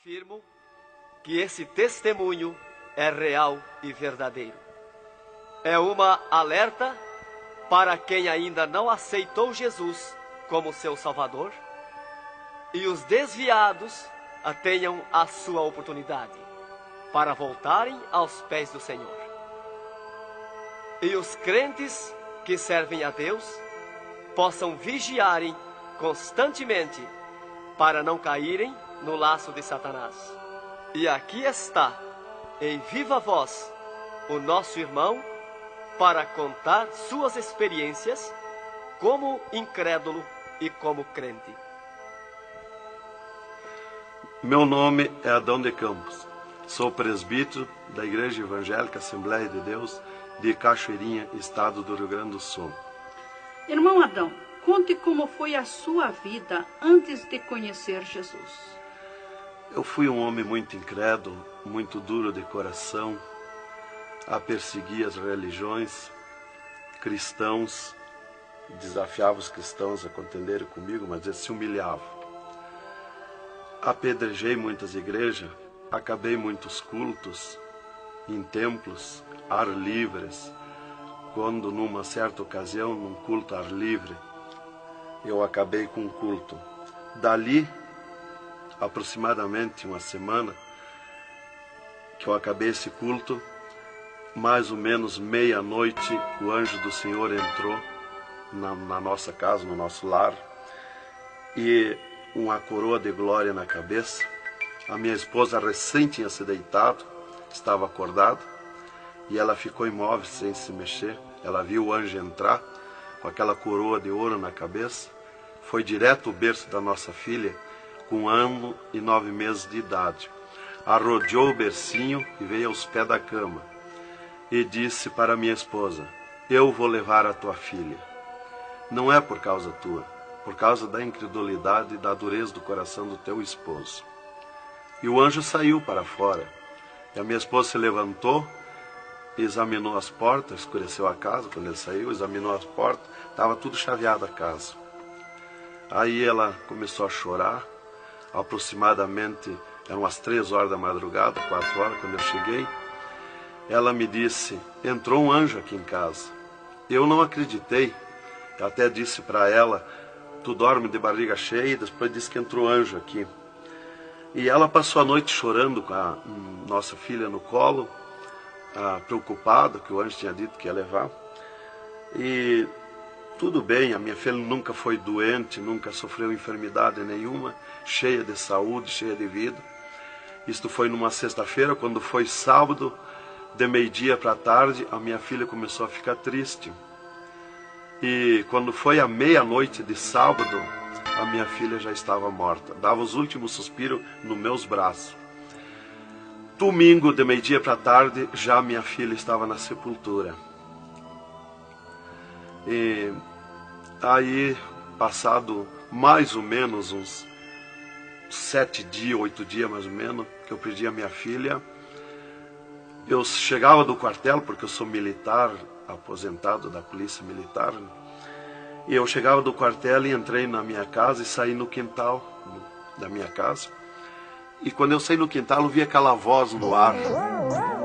Afirmo que esse testemunho é real e verdadeiro. É uma alerta para quem ainda não aceitou Jesus como seu Salvador e os desviados tenham a sua oportunidade para voltarem aos pés do Senhor. E os crentes que servem a Deus possam vigiarem constantemente para não caírem no laço de Satanás. E aqui está, em viva voz, o nosso irmão para contar suas experiências como incrédulo e como crente. Meu nome é Adão de Campos. Sou presbítero da Igreja Evangélica Assembleia de Deus de Cachoeirinha, estado do Rio Grande do Sul. Irmão Adão, conte como foi a sua vida antes de conhecer Jesus. Eu fui um homem muito incrédulo, muito duro de coração, a perseguir as religiões, cristãos, desafiava os cristãos a contenderem comigo, mas eles se humilhavam. Apedrejei muitas igrejas, acabei muitos cultos, em templos, ar livres, quando numa certa ocasião, num culto ar livre, eu acabei com um culto. Dali, aproximadamente uma semana que eu acabei esse culto, mais ou menos meia-noite, o anjo do Senhor entrou na nossa casa, no nosso lar, e uma coroa de glória na cabeça. A minha esposa recém tinha se deitado, estava acordada, e ela ficou imóvel sem se mexer. Ela viu o anjo entrar com aquela coroa de ouro na cabeça, foi direto ao berço da nossa filha, com 1 ano e 9 meses de idade. Arrodeou o bercinho e veio aos pés da cama e disse para minha esposa: eu vou levar a tua filha. Não é por causa tua, por causa da incredulidade e da dureza do coração do teu esposo. E o anjo saiu para fora. E a minha esposa se levantou, examinou as portas, escureceu a casa quando ele saiu, examinou as portas, estava tudo chaveado a casa. Aí ela começou a chorar. Aproximadamente eram as 3 horas da madrugada, 4 horas, quando eu cheguei. Ela me disse: entrou um anjo aqui em casa. Eu não acreditei. Eu até disse para ela: tu dorme de barriga cheia. Depois disse que entrou anjo aqui. E ela passou a noite chorando com a nossa filha no colo, preocupada, que o anjo tinha dito que ia levar. E tudo bem, a minha filha nunca foi doente, nunca sofreu enfermidade nenhuma, cheia de saúde, cheia de vida. Isto foi numa sexta-feira. Quando foi sábado, de meio-dia para tarde, a minha filha começou a ficar triste. E quando foi à meia-noite de sábado, a minha filha já estava morta. Dava os últimos suspiros nos meus braços. Domingo, de meio-dia para tarde, já minha filha estava na sepultura. E aí, passado mais ou menos uns 7 dias, 8 dias mais ou menos, que eu perdi a minha filha, eu chegava do quartel, porque eu sou militar, aposentado da polícia militar, e eu chegava do quartel e entrei na minha casa e saí no quintal da minha casa. E quando eu saí no quintal, eu vi aquela voz no ar,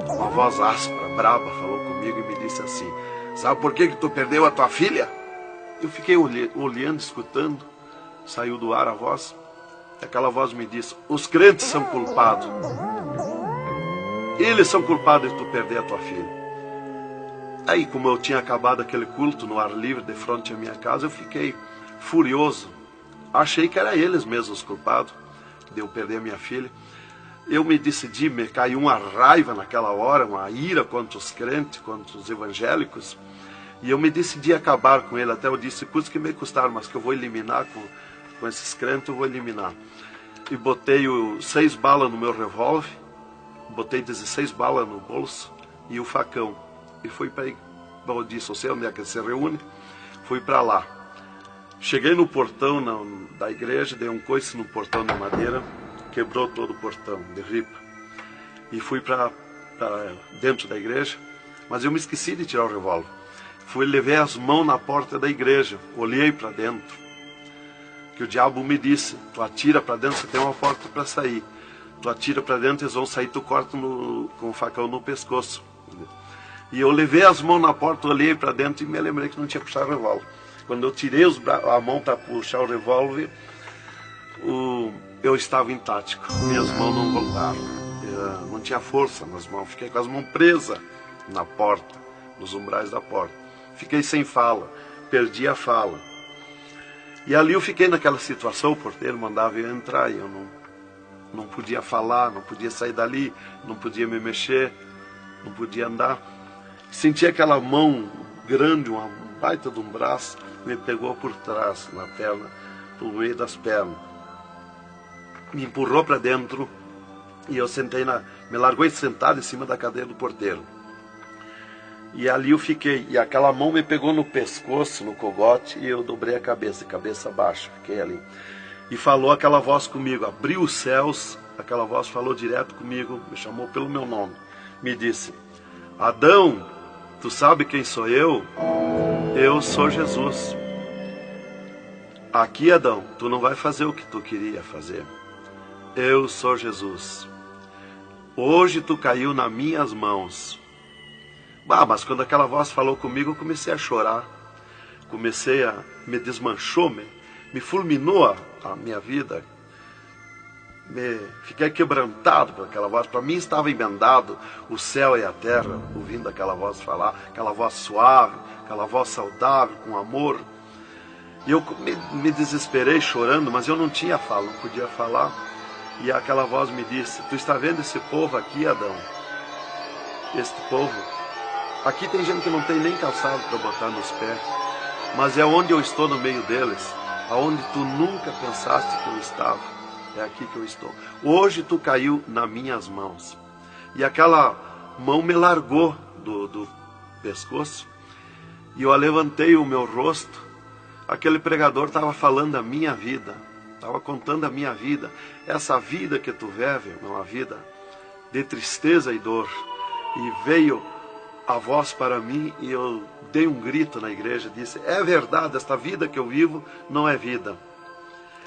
uma voz áspera, braba, falou comigo e me disse assim: sabe por que tu perdeu a tua filha? Eu fiquei olhando, escutando, saiu do ar a voz. Aquela voz me disse: os crentes são culpados. Eles são culpados de tu perder a tua filha. Aí, como eu tinha acabado aquele culto no ar livre de frente à minha casa, eu fiquei furioso. Achei que era eles mesmos os culpados de eu perder a minha filha. Eu me decidi, me caiu uma raiva naquela hora, uma ira contra os crentes, contra os evangélicos. E eu me decidi acabar com ele. Até eu disse: custa que me custar, mas que eu vou eliminar com esses crentes, eu vou eliminar. E botei 6 balas no meu revólver, botei 16 balas no bolso e o facão. E fui para, eu disse: eu sei onde é que se reúne. Fui para lá. Cheguei no portão da igreja, dei um coice no portão de madeira, quebrou todo o portão de ripa. E fui para dentro da igreja, mas eu me esqueci de tirar o revólver. Levei as mãos na porta da igreja, olhei para dentro. Que o diabo me disse: tu atira para dentro, você tem uma porta para sair. tu atira para dentro, eles vão sair, tu corta com o facão no pescoço. E eu levei as mãos na porta, olhei para dentro e me lembrei que não tinha puxado o revólver. Quando eu tirei a mão para puxar o revólver, eu estava intático, minhas mãos não voltaram. Não tinha força nas mãos, fiquei com as mãos presas na porta, nos umbrais da porta. Fiquei sem fala, perdi a fala. E ali eu fiquei naquela situação, o porteiro mandava eu entrar e eu não podia falar, não podia sair dali, não podia me mexer, não podia andar. Senti aquela mão grande, uma baita de um braço, me pegou por trás, na perna, pelo meio das pernas. Me empurrou para dentro e eu me largou sentado em cima da cadeira do porteiro. E ali eu fiquei, e aquela mão me pegou no pescoço, no cogote, e eu dobrei a cabeça baixa, fiquei ali. E falou aquela voz comigo, abriu os céus, aquela voz falou direto comigo, me chamou pelo meu nome, me disse: Adão, tu sabe quem sou eu? Eu sou Jesus. Aqui, Adão, tu não vai fazer o que tu queria fazer. Eu sou Jesus. Hoje tu caiu nas minhas mãos. Mas quando aquela voz falou comigo, eu comecei a chorar. Me desmanchou, me fulminou a minha vida. Fiquei quebrantado por aquela voz. Para mim estava emendado o céu e a terra, ouvindo aquela voz falar, aquela voz suave, aquela voz saudável, com amor. E eu me desesperei chorando, mas eu não tinha fala, não podia falar. E aquela voz me disse: tu está vendo esse povo aqui, Adão? Este povo, aqui tem gente que não tem nem calçado para botar nos pés, mas é onde eu estou no meio deles, aonde tu nunca pensaste que eu estava, é aqui que eu estou. Hoje tu caiu nas minhas mãos. E aquela mão me largou do pescoço, e eu levantei o meu rosto. Aquele pregador estava falando a minha vida, estava contando a minha vida. Essa vida que tu vive é uma vida de tristeza e dor. E veio a voz para mim e eu dei um grito na igreja, disse: é verdade, esta vida que eu vivo não é vida.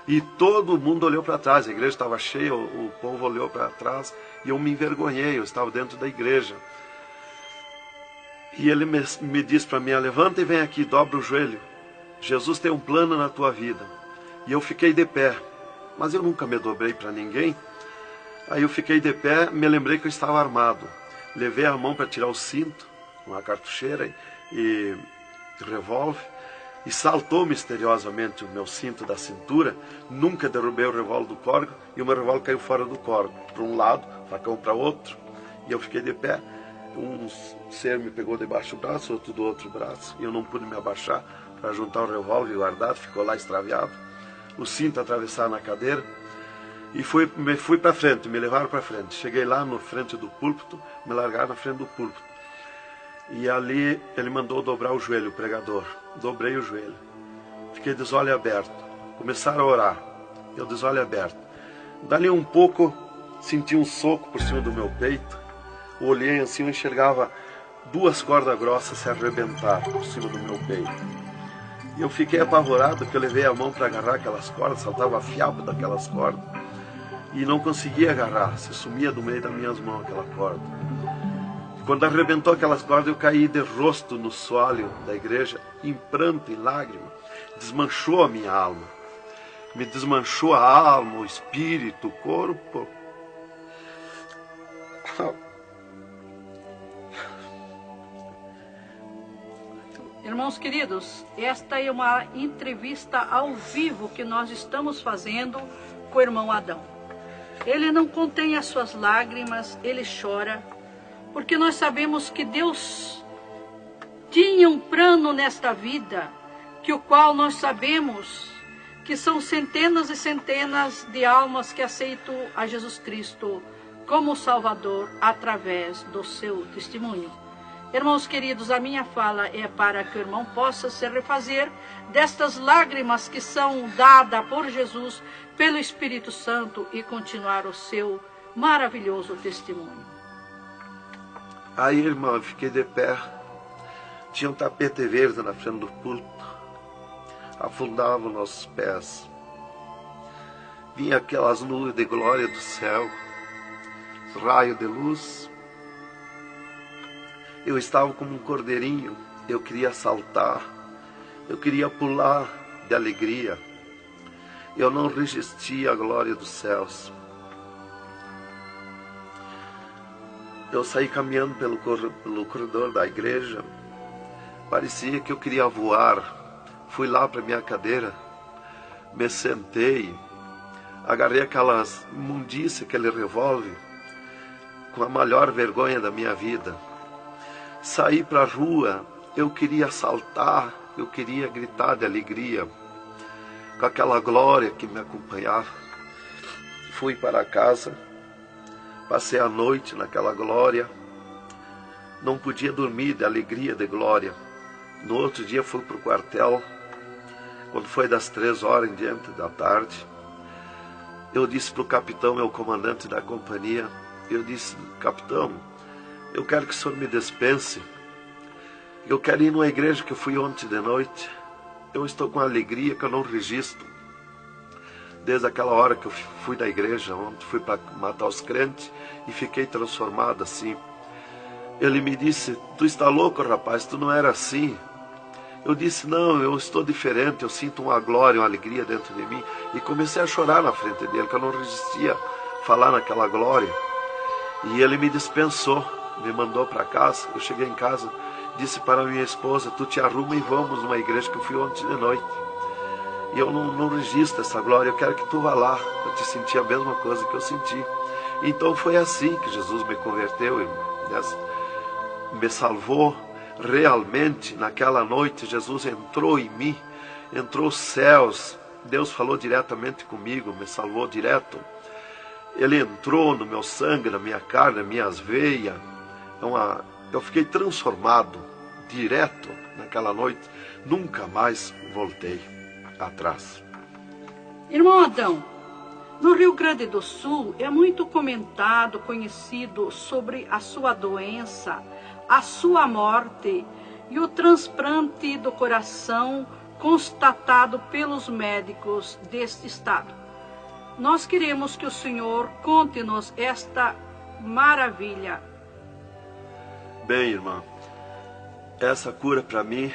E todo mundo olhou para trás, a igreja estava cheia, o povo olhou para trás e eu me envergonhei, eu estava dentro da igreja. E ele me disse para mim: levanta e vem aqui, dobra o joelho. Jesus tem um plano na tua vida. E eu fiquei de pé, mas eu nunca me dobrei para ninguém. Aí eu fiquei de pé, me lembrei que eu estava armado. Levei a mão para tirar o cinto, uma cartucheira e revólver, e saltou misteriosamente o meu cinto da cintura. Nunca derrubei o revólver do córrego, e o meu revólver caiu fora do córrego, para um lado, facão para outro, e eu fiquei de pé. Um ser me pegou debaixo do braço, outro do outro braço, e eu não pude me abaixar para juntar o revólver e guardar, ficou lá extraviado. O cinto atravessar na cadeira, e fui para frente, me levaram para frente. Cheguei lá na frente do púlpito, me largaram na frente do púlpito. E ali ele mandou dobrar o joelho, o pregador. Dobrei o joelho. Fiquei de olho aberto. Começaram a orar. Eu de olho aberto. Dali um pouco, senti um soco por cima do meu peito. Olhei assim, eu enxergava duas cordas grossas se arrebentar por cima do meu peito. E eu fiquei apavorado, que eu levei a mão para agarrar aquelas cordas, saltava fiapo daquelas cordas. E não conseguia agarrar, se sumia do meio das minhas mãos aquela corda. Quando arrebentou aquelas cordas, eu caí de rosto no soalho da igreja, em pranto, em lágrima. Desmanchou a minha alma. Me desmanchou a alma, o espírito, o corpo. Irmãos queridos, esta é uma entrevista ao vivo que nós estamos fazendo com o irmão Adão. Ele não contém as suas lágrimas, ele chora, porque nós sabemos que Deus tinha um plano nesta vida, que o qual nós sabemos que são centenas e centenas de almas que aceitam a Jesus Cristo como Salvador através do seu testemunho. Irmãos queridos, a minha fala é para que o irmão possa se refazer destas lágrimas que são dadas por Jesus, pelo Espírito Santo, e continuar o seu maravilhoso testemunho. Aí, irmão, eu fiquei de pé. Tinha um tapete verde na frente do púlpito. Afundava os nossos pés. Vinha aquelas nuvens de glória do céu. raio de luz. Eu estava como um cordeirinho, eu queria saltar, eu queria pular de alegria. Eu não resistia à glória dos céus. Eu saí caminhando pelo corredor da igreja, parecia que eu queria voar. Fui lá para minha cadeira, me sentei, agarrei aquelas imundícias, aquele revólver, com a maior vergonha da minha vida. Saí para a rua, eu queria saltar, eu queria gritar de alegria, com aquela glória que me acompanhava. Fui para casa, passei a noite naquela glória, não podia dormir de alegria, de glória. No outro dia fui para o quartel, quando foi das 3 horas em diante da tarde. Eu disse para o capitão, meu comandante da companhia, eu disse: capitão, eu quero que o senhor me dispense. Eu quero ir numa igreja que eu fui ontem de noite. Eu estou com alegria que eu não registro. Desde aquela hora que eu fui da igreja ontem, fui para matar os crentes e fiquei transformado assim. Ele me disse: tu está louco, rapaz, tu não era assim. Eu disse: não, eu estou diferente, eu sinto uma glória, uma alegria dentro de mim. E comecei a chorar na frente dele, que eu não resistia a falar naquela glória. E ele me dispensou, me mandou para casa. Eu cheguei em casa, disse para minha esposa: tu te arruma e vamos numa igreja que eu fui ontem de noite. E eu não registro essa glória, eu quero que tu vá lá, para te sentir a mesma coisa que eu senti. Então foi assim que Jesus me converteu, me salvou. Realmente, naquela noite, Jesus entrou em mim, entrou os céus, Deus falou diretamente comigo, me salvou direto. Ele entrou no meu sangue, na minha carne, nas minhas veias. Eu fiquei transformado direto naquela noite, nunca mais voltei atrás. Irmão Adão, no Rio Grande do Sul é muito comentado, conhecido sobre a sua doença, a sua morte e o transplante do coração constatado pelos médicos deste estado. Nós queremos que o Senhor conte-nos esta maravilha. Bem, irmã, essa cura para mim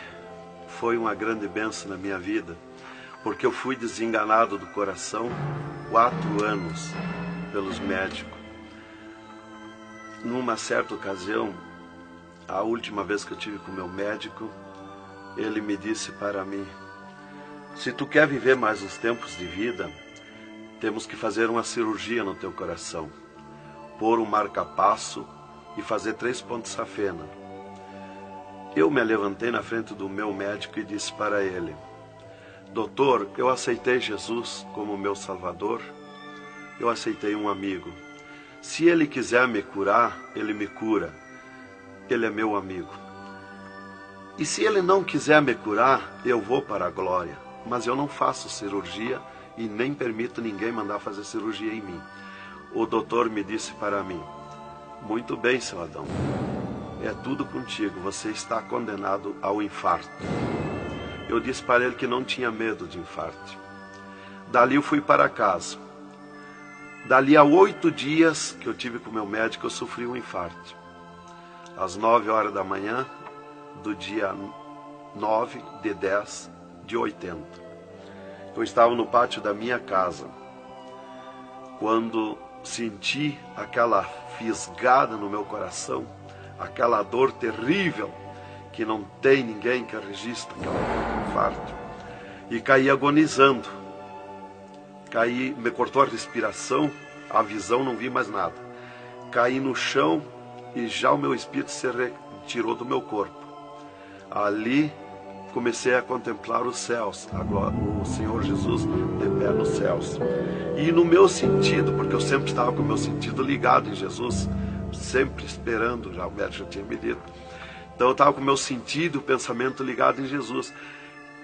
foi uma grande bênção na minha vida, porque eu fui desenganado do coração 4 anos pelos médicos. Numa certa ocasião, a última vez que eu tive com o meu médico, ele me disse para mim: se tu quer viver mais uns tempos de vida, temos que fazer uma cirurgia no teu coração, pôr um marca-passo e fazer 3 pontos safena. Eu me levantei na frente do meu médico e disse para ele: doutor, eu aceitei Jesus como meu salvador, eu aceitei um amigo. Se ele quiser me curar, ele me cura. Ele é meu amigo. E se ele não quiser me curar, eu vou para a glória. Mas eu não faço cirurgia e nem permito ninguém mandar fazer cirurgia em mim. O doutor me disse para mim: muito bem, seu Adão, é tudo contigo, você está condenado ao infarto. Eu disse para ele que não tinha medo de infarto. Dali eu fui para casa. Dali a 8 dias que eu tive com o meu médico, eu sofri um infarto. Às 9 horas da manhã, do dia 9 de 10 de 80. Eu estava no pátio da minha casa, quando senti aquela fisgada no meu coração, aquela dor terrível, que não tem ninguém que registre aquele infarto, e caí agonizando. Caí, me cortou a respiração, a visão, não vi mais nada. Caí no chão e já o meu espírito se retirou do meu corpo. Ali comecei a contemplar os céus, o Senhor Jesus de pé nos céus. E no meu sentido, porque eu sempre estava com o meu sentido ligado em Jesus, sempre esperando, já o médico já tinha me dito. Então eu estava com o meu sentido, o pensamento ligado em Jesus.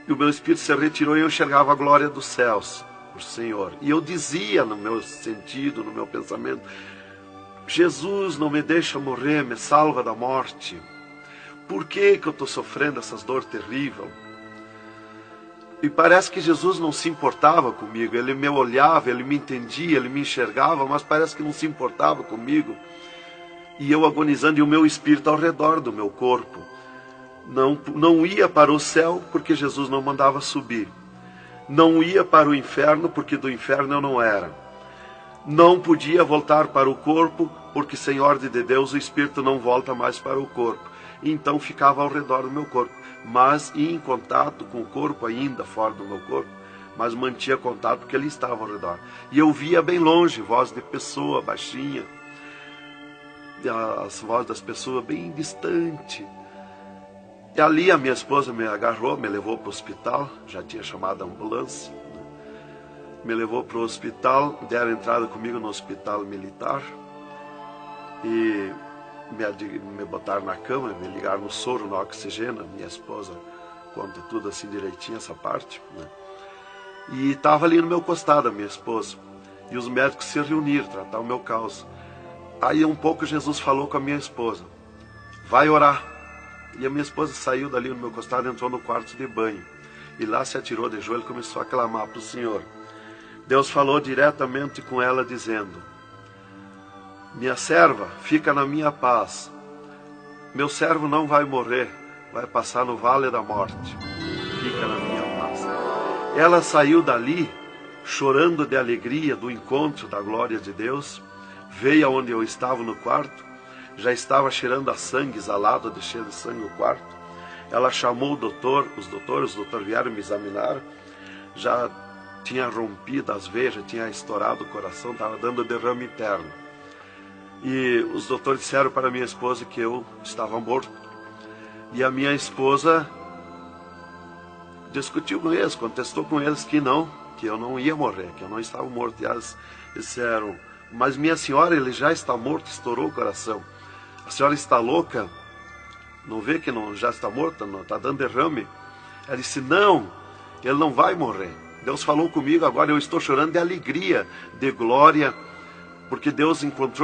E o meu espírito se retirou e eu enxergava a glória dos céus, o Senhor. E eu dizia no meu sentido, no meu pensamento: Jesus, não me deixa morrer, me salva da morte. Por que eu estou sofrendo essas dores terríveis? E parece que Jesus não se importava comigo. Ele me olhava, ele me entendia, ele me enxergava, mas parece que não se importava comigo. E eu agonizando, e o meu espírito ao redor do meu corpo. Não ia para o céu, porque Jesus não mandava subir. Não ia para o inferno, porque do inferno eu não era. Não podia voltar para o corpo, porque sem ordem de Deus o espírito não volta mais para o corpo. Então ficava ao redor do meu corpo, mas ia em contato com o corpo ainda fora do meu corpo, mas mantinha contato porque ele estava ao redor. E eu via bem longe, voz de pessoa baixinha, as vozes das pessoas bem distante. E ali a minha esposa me agarrou, me levou para o hospital, já tinha chamado a ambulância, né? Me levou para o hospital, deram entrada comigo no hospital militar e me botaram na cama, me ligaram no soro, no oxigênio. Minha esposa conta tudo assim direitinho, essa parte, né? E estava ali no meu costado a minha esposa, e os médicos se reuniram, tratar o meu caso. Aí um pouco Jesus falou com a minha esposa, vai orar. E a minha esposa saiu dali no meu costado, entrou no quarto de banho. E lá se atirou de joelho e começou a clamar para o Senhor. Deus falou diretamente com ela, dizendo, minha serva, fica na minha paz. Meu servo não vai morrer, vai passar no vale da morte. Fica na minha paz. Ela saiu dali, chorando de alegria do encontro da glória de Deus. Veio aonde eu estava no quarto. Já estava cheirando a sangue, exalado de cheiro de sangue no quarto. Ela chamou o doutor, os doutores vieram me examinar. Já tinha rompido as veias, já tinha estourado o coração, estava dando derrame interno. E os doutores disseram para minha esposa que eu estava morto. E a minha esposa discutiu com eles, contestou com eles que eu não ia morrer, que eu não estava morto. E eles disseram, mas minha senhora, ele já está morto, estourou o coração. A senhora está louca? Não vê que não, já está morta? Não está dando derrame? Ela disse, não, ele não vai morrer. Deus falou comigo, agora eu estou chorando de alegria, de glória, porque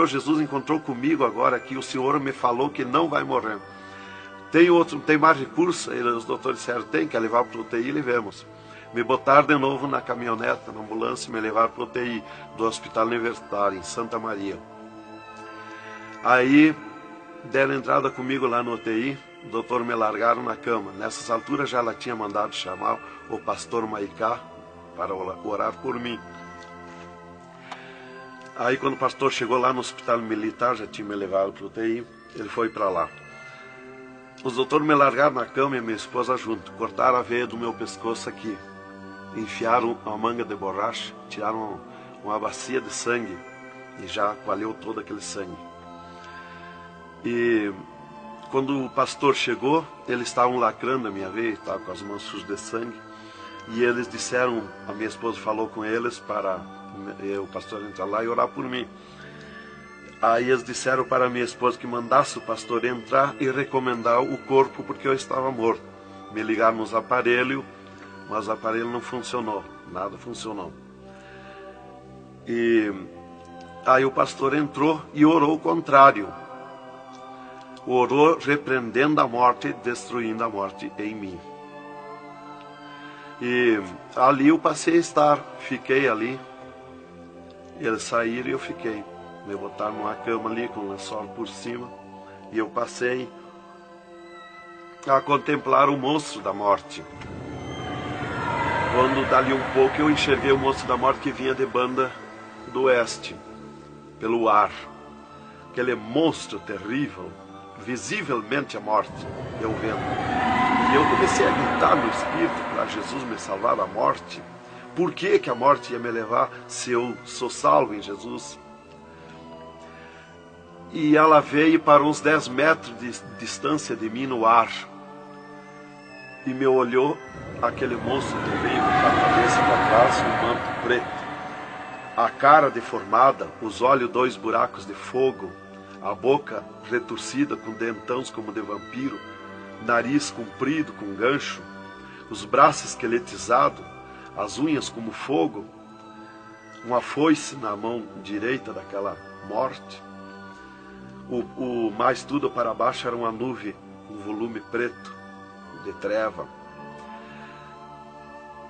Jesus encontrou comigo agora aqui. O Senhor me falou que não vai morrer. Tem mais recurso? Os doutores disseram, tem, quer levar para o UTI, levemos. Me botaram de novo na caminhonete, na ambulância, e me levaram para o UTI do Hospital Universitário, em Santa Maria. Aí deram entrada comigo lá no UTI, o doutor me largaram na cama. Nessas alturas já ela tinha mandado chamar o pastor Maicá para orar por mim. Aí quando o pastor chegou lá no Hospital Militar, já tinha me levado para o UTI, ele foi para lá. Os doutores me largaram na cama e minha esposa junto, cortaram a veia do meu pescoço aqui, enfiaram uma manga de borracha, tiraram uma bacia de sangue e já coalhou todo aquele sangue. E quando o pastor chegou, eles estavam lacrando a minha veia, estavam com as mãos sujas de sangue, e eles disseram, a minha esposa falou com eles para o pastor entrar lá e orar por mim. Aí eles disseram para a minha esposa que mandasse o pastor entrar e recomendar o corpo, porque eu estava morto. Me ligaram nos aparelhos, mas o aparelho não funcionou, nada funcionou. E aí o pastor entrou e orou o contrário. Orou repreendendo a morte, destruindo a morte em mim. E ali eu passei a estar, fiquei ali. Eles saíram e eu fiquei. Me botaram numa cama ali com um lençol por cima. E eu passei a contemplar o monstro da morte. Quando dali um pouco eu enxerguei o monstro da morte que vinha de Banda do Oeste, pelo ar. Aquele monstro terrível, visivelmente a morte, eu vendo. E eu comecei a gritar no espírito para Jesus me salvar da morte. Por que a morte ia me levar se eu sou salvo em Jesus? E ela veio para uns 10 metros de distância de mim no ar. E me olhou, aquele monstro que veio com a cabeça para trás, um manto preto. A cara deformada, os olhos 2 buracos de fogo, a boca retorcida com dentões como de vampiro, nariz comprido com gancho, os braços esqueletizados, as unhas como fogo, uma foice na mão direita daquela morte. O mais tudo para baixo era uma nuvem, um volume preto de treva.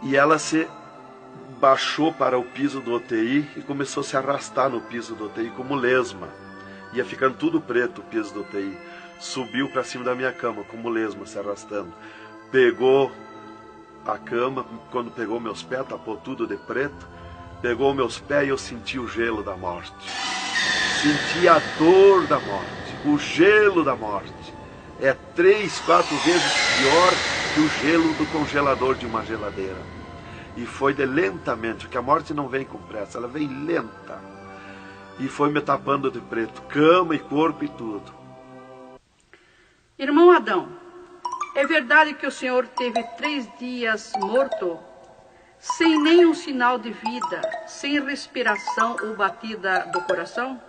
E ela se baixou para o piso do UTI e começou a se arrastar no piso do UTI como lesma. Ia ficando tudo preto o piso do UTI. Subiu para cima da minha cama como lesma, se arrastando. Pegou a cama, quando pegou meus pés, tapou tudo de preto. Pegou meus pés e eu senti o gelo da morte. Senti a dor da morte, o gelo da morte. É 3, 4 vezes pior que o gelo do congelador de uma geladeira. E foi de lentamente, porque a morte não vem com pressa, ela vem lenta. E foi me tapando de preto, cama e corpo e tudo. Irmão Adão, é verdade que o senhor teve 3 dias morto, sem nenhum sinal de vida, sem respiração ou batida do coração?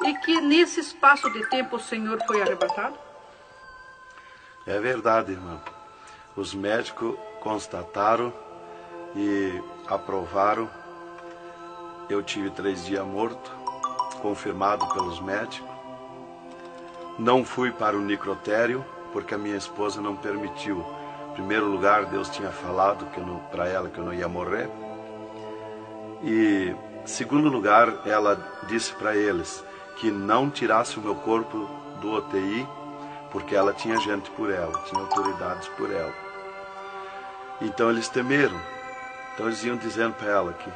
E que nesse espaço de tempo o senhor foi arrebatado? É verdade, irmão. Os médicos constataram e aprovaram. Eu tive 3 dias morto, confirmado pelos médicos. Não fui para o necrotério, porque a minha esposa não permitiu. Em primeiro lugar, Deus tinha falado para ela que eu não ia morrer. E, em segundo lugar, ela disse para eles que não tirasse o meu corpo do UTI, porque ela tinha gente por ela, tinha autoridades por ela. Então eles temeram. Então eles iam dizendo para ela que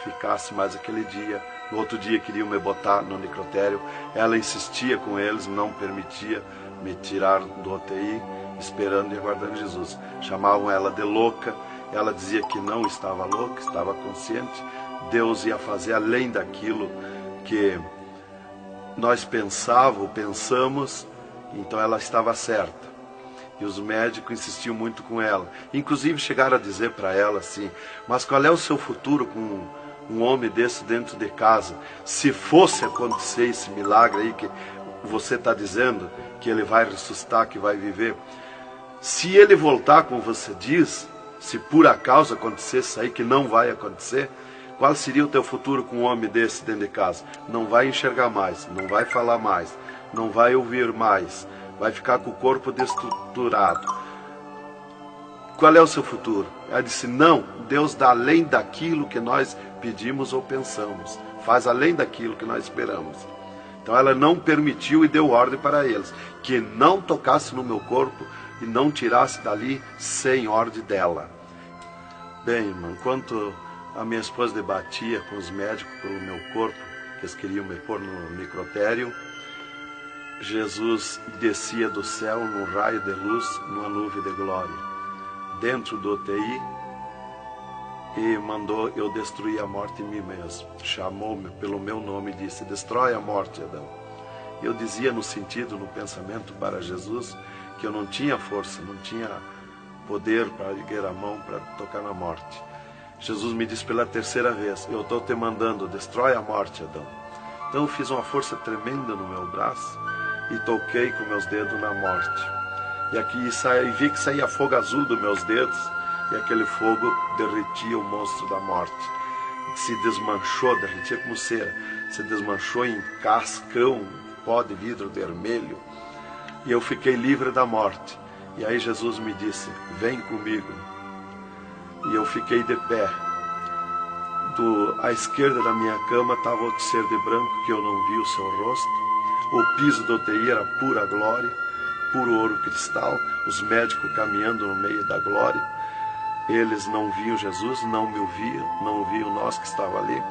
ficasse mais aquele dia. No outro dia queriam me botar no necrotério. Ela insistia com eles, não permitia me tirar do UTI, esperando e aguardando Jesus. Chamavam ela de louca. Ela dizia que não estava louca, estava consciente. Deus ia fazer além daquilo que nós pensamos. Então ela estava certa. E os médicos insistiam muito com ela. Inclusive chegaram a dizer para ela assim: mas qual é o seu futuro com um homem desse dentro de casa? Se fosse acontecer esse milagre aí que você está dizendo, que ele vai ressuscitar, que vai viver. Se ele voltar como você diz, se por acaso acontecesse isso aí, que não vai acontecer, qual seria o teu futuro com um homem desse dentro de casa? Não vai enxergar mais, não vai falar mais, não vai ouvir mais, vai ficar com o corpo destruturado. Qual é o seu futuro? Ela disse: não, Deus dá além daquilo que nós pedimos ou pensamos, faz além daquilo que nós esperamos. Então ela não permitiu e deu ordem para eles, que não tocasse no meu corpo e não tirasse dali sem ordem dela. Bem, irmão, enquanto a minha esposa debatia com os médicos pelo meu corpo, que eles queriam me pôr no necrotério, Jesus descia do céu num raio de luz, numa nuvem de glória, dentro do UTI, e mandou eu destruir a morte em mim mesmo. Chamou-me pelo meu nome e disse: destrói a morte, Adão. Eu dizia no sentido, no pensamento para Jesus, que eu não tinha força, não tinha poder para erguer a mão para tocar na morte. Jesus me disse pela 3ª vez: eu estou te mandando, destrói a morte, Adão. Então eu fiz uma força tremenda no meu braço e toquei com meus dedos na morte. E aqui vi que saía fogo azul dos meus dedos, e aquele fogo derretia o monstro da morte. Se desmanchou, derretia como cera, se desmanchou em cascão, pó de vidro vermelho, e eu fiquei livre da morte. E aí Jesus me disse: vem comigo. E eu fiquei de pé. À esquerda da minha cama estava outro ser de branco, que eu não vi o seu rosto. O piso do UTI era pura glória, puro ouro cristal, os médicos caminhando no meio da glória. Eles não viam Jesus, não me ouviam, não ouviam nós que estava ali.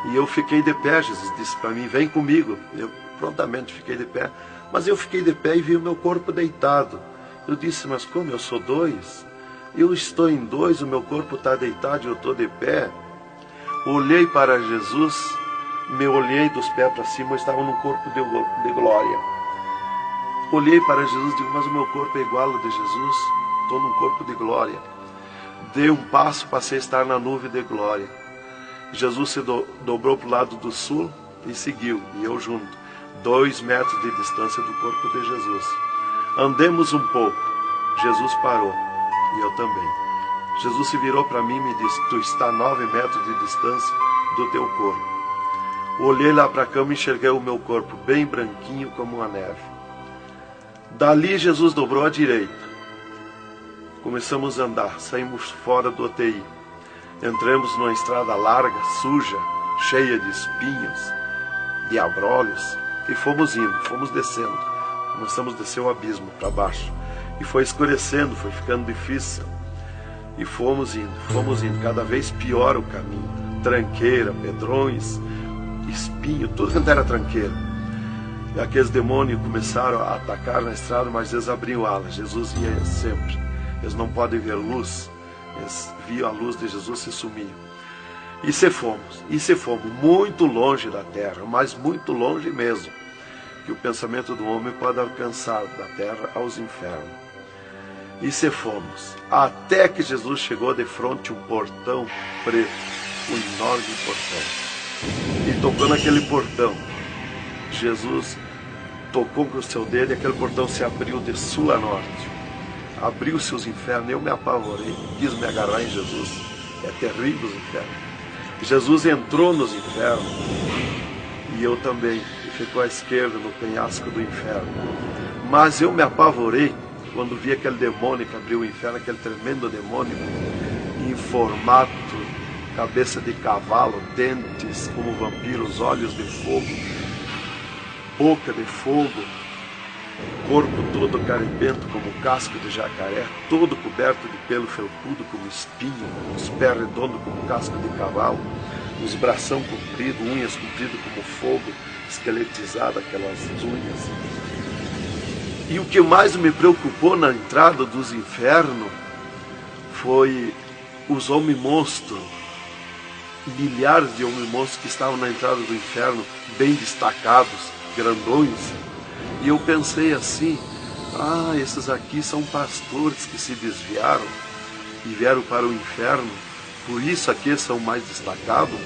E eu fiquei de pé. Jesus disse para mim: vem comigo. Eu prontamente fiquei de pé. Mas eu fiquei de pé e vi o meu corpo deitado. Eu disse: mas como? Eu sou 2? Eu estou em 2, o meu corpo está deitado e eu estou de pé. Olhei para Jesus, me olhei dos pés para cima, eu estava num corpo de glória. Olhei para Jesus e digo: mas o meu corpo é igual ao de Jesus, estou num corpo de glória. Dei um passo, passei a estar na nuvem de glória. Jesus se dobrou para o lado do sul e seguiu, e eu junto, 2 metros de distância do corpo de Jesus. Andemos um pouco. Jesus parou, e eu também. Jesus se virou para mim e me disse: tu está a 9 metros de distância do teu corpo. Olhei lá para a cama e enxerguei o meu corpo bem branquinho como a neve. Dali Jesus dobrou à direita. Começamos a andar, saímos fora do UTI. Entramos numa estrada larga, suja, cheia de espinhos, de abrolhos, e fomos indo, fomos descendo. Começamos a descer o abismo para baixo. E foi escurecendo, foi ficando difícil. E fomos indo, cada vez pior o caminho. Tranqueira, pedrões, espinho, tudo quanto era tranqueira. E aqueles demônios começaram a atacar na estrada, mas eles abriam alas. Jesus ia sempre. Eles não podem ver luz. Eles viam a luz de Jesus e sumiam. E se fomos muito longe da terra, mas muito longe mesmo, que o pensamento do homem pode alcançar da terra aos infernos. E se fomos, até que Jesus chegou de frente um portão preto, um enorme portão. E tocou naquele portão. Jesus tocou com o seu dedo e aquele portão se abriu de sul a norte. Abriu-se os infernos, eu me apavorei, quis me agarrar em Jesus. É terrível os infernos. Jesus entrou nos infernos e eu também, e ficou à esquerda no penhasco do inferno. Mas eu me apavorei quando vi aquele demônio que abriu o inferno, aquele tremendo demônio em formato, cabeça de cavalo, dentes como vampiros, olhos de fogo, boca de fogo, corpo todo carimbento como casco de jacaré, todo coberto de pelo felpudo como espinho, os pés redondos como casco de cavalo, os bração compridos, unhas compridas como fogo, esqueletizado aquelas unhas. E o que mais me preocupou na entrada dos infernos foi os homens-monstros, milhares de homens-monstros que estavam na entrada do inferno, bem destacados, grandões. E eu pensei assim, esses aqui são pastores que se desviaram e vieram para o inferno, por isso aqui são mais destacados,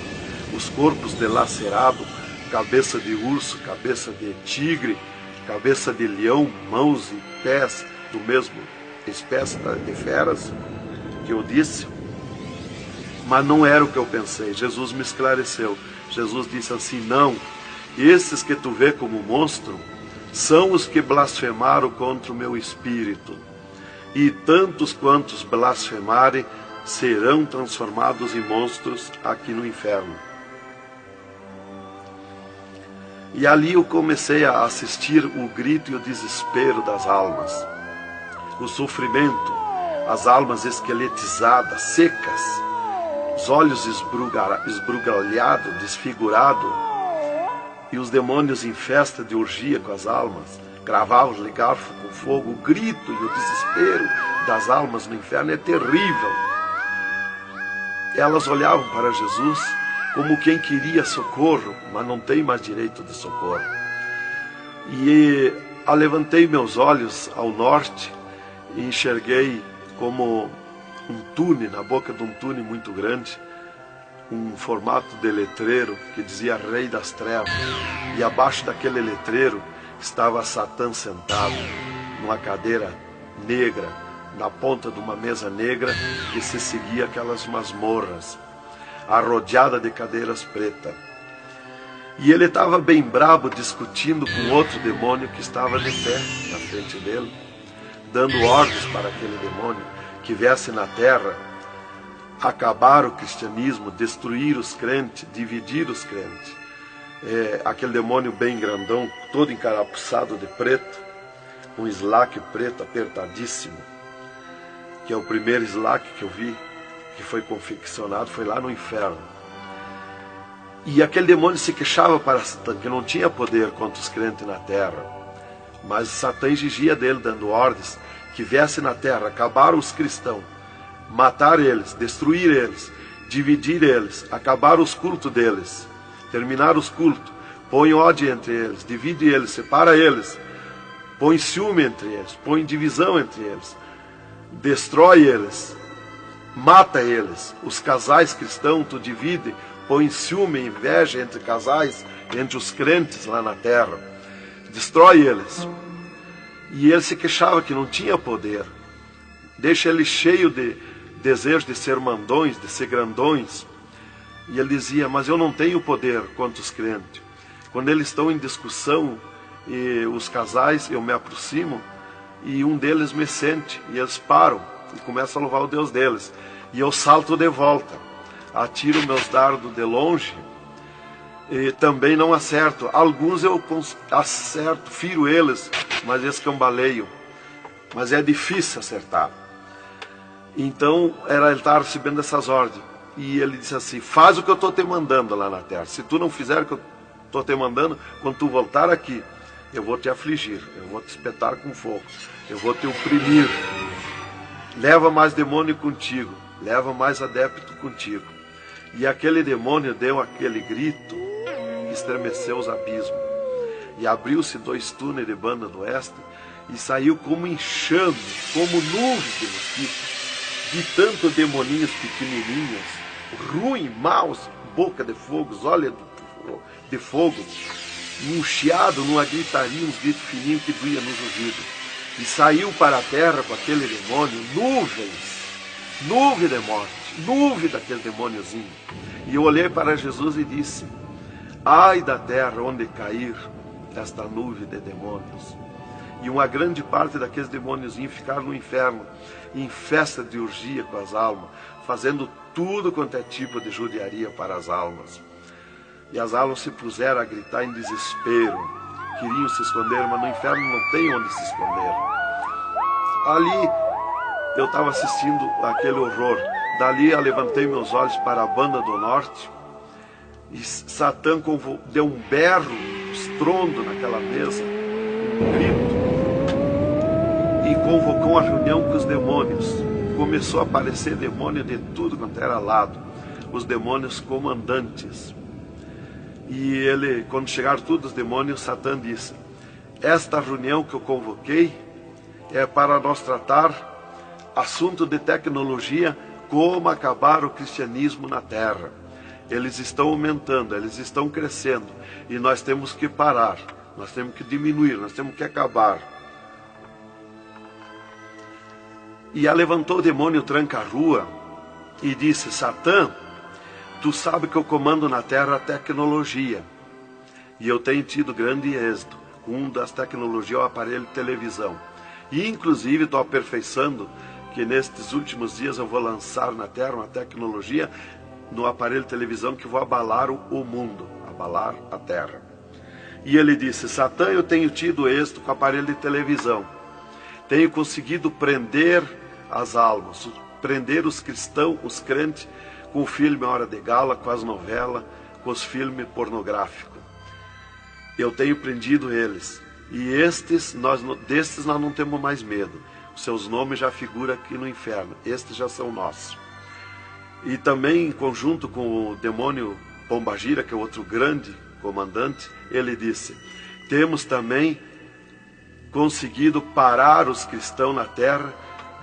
os corpos dilacerados, cabeça de urso, cabeça de tigre, cabeça de leão, mãos e pés do mesmo espécie de feras que eu disse. Mas não era o que eu pensei. Jesus me esclareceu. Jesus disse assim, não, esses que tu vê como monstro são os que blasfemaram contra o meu espírito, e tantos quantos blasfemarem serão transformados em monstros aqui no inferno. E ali eu comecei a assistir o grito e o desespero das almas, o sofrimento, as almas esqueletizadas, secas, os olhos esbugalhados, desfigurados, e os demônios em festa de orgia com as almas, cravavam de garfo com fogo. O grito e o desespero das almas no inferno é terrível. Elas olhavam para Jesus como quem queria socorro, mas não tem mais direito de socorro. E levantei meus olhos ao norte e enxerguei como um túnel, na boca de um túnel muito grande, um formato de letreiro que dizia Rei das Trevas, e abaixo daquele letreiro estava Satã sentado numa cadeira negra, na ponta de uma mesa negra que se seguia aquelas masmorras, arrodeada de cadeiras pretas. E ele estava bem brabo discutindo com outro demônio que estava de pé na frente dele, dando ordens para aquele demônio que viesse na terra acabar o cristianismo, destruir os crentes, dividir os crentes. Aquele demônio bem grandão, todo encarapuçado de preto, um slack preto apertadíssimo, que é o primeiro slack que eu vi, que foi confeccionado, foi lá no inferno. E aquele demônio se queixava para Satã, que não tinha poder contra os crentes na terra, mas Satã exigia dele, dando ordens, que viesse na terra, acabar os cristãos, matar eles, destruir eles, dividir eles, acabar os cultos deles, terminar os cultos, põe ódio entre eles, divide eles, separa eles, põe ciúme entre eles, põe divisão entre eles, destrói eles, mata eles. Os casais cristãos tu divide, põe ciúme e inveja entre casais, entre os crentes lá na terra, destrói eles. E ele se queixava que não tinha poder, deixa ele cheio de desejo de ser mandões, de ser grandões. E ele dizia, mas eu não tenho poder contra os crentes. Quando eles estão em discussão, e os casais, eu me aproximo, e um deles me sente, e eles param. e começo a louvar o Deus deles. E eu salto de volta, atiro meus dardos de longe e também não acerto. Alguns eu acerto, firo eles, mas escambaleio. Mas é difícil acertar. Então ele estava recebendo essas ordens. E ele disse assim: faz o que eu estou te mandando lá na terra. Se tu não fizer o que eu estou te mandando, quando tu voltar aqui, eu vou te afligir, eu vou te espetar com fogo, eu vou te oprimir. Leva mais demônio contigo, leva mais adepto contigo. E aquele demônio deu aquele grito que estremeceu os abismos. E abriu-se 2 túneis de banda do oeste e saiu como enxame, como nuvens de mosquitos, de tanto demoninhos pequenininhos, ruins, maus, boca de fogo, olhos de fogo, num chiado, numa gritaria, uns gritos fininhos que doía nos ouvidos. E saiu para a terra com aquele demônio, nuvem de morte, nuvem daquele demôniozinho. E eu olhei para Jesus e disse: ai da terra onde cair esta nuvem de demônios. E uma grande parte daqueles demôniozinhos ficaram no inferno, em festa de orgia com as almas, fazendo tudo quanto é tipo de judiaria para as almas. E as almas se puseram a gritar em desespero, queriam se esconder, mas no inferno não tem onde se esconder. Ali eu estava assistindo aquele horror. Dali eu levantei meus olhos para a banda do norte e Satã deu um berro, um estrondo naquela mesa, um grito, e convocou uma reunião com os demônios. Começou a aparecer demônio de tudo quanto era lado, os demônios comandantes. E ele, quando chegaram todos os demônios, Satã disse: esta reunião que eu convoquei é para nós tratar assunto de tecnologia, como acabar o cristianismo na terra. Eles estão aumentando, eles estão crescendo, e nós temos que parar, nós temos que diminuir, nós temos que acabar. E levantou o demônio tranca-rua e disse: Satã, tu sabe que eu comando na terra a tecnologia, e eu tenho tido grande êxito. Um das tecnologias é o aparelho de televisão. E inclusive estou aperfeiçoando que nestes últimos dias eu vou lançar na terra uma tecnologia no aparelho de televisão que vai abalar o mundo, abalar a terra. E ele disse: Satã, eu tenho tido êxito com o aparelho de televisão. Tenho conseguido prender as almas, prender os cristãos, os crentes, com o filme Hora de Gala, com as novelas, com os filmes pornográficos. Eu tenho prendido eles. E destes nós não temos mais medo. Os seus nomes já figuram aqui no inferno. Estes já são nossos. E também, em conjunto com o demônio Pombagira, que é outro grande comandante, ele disse: temos também conseguido parar os cristãos na terra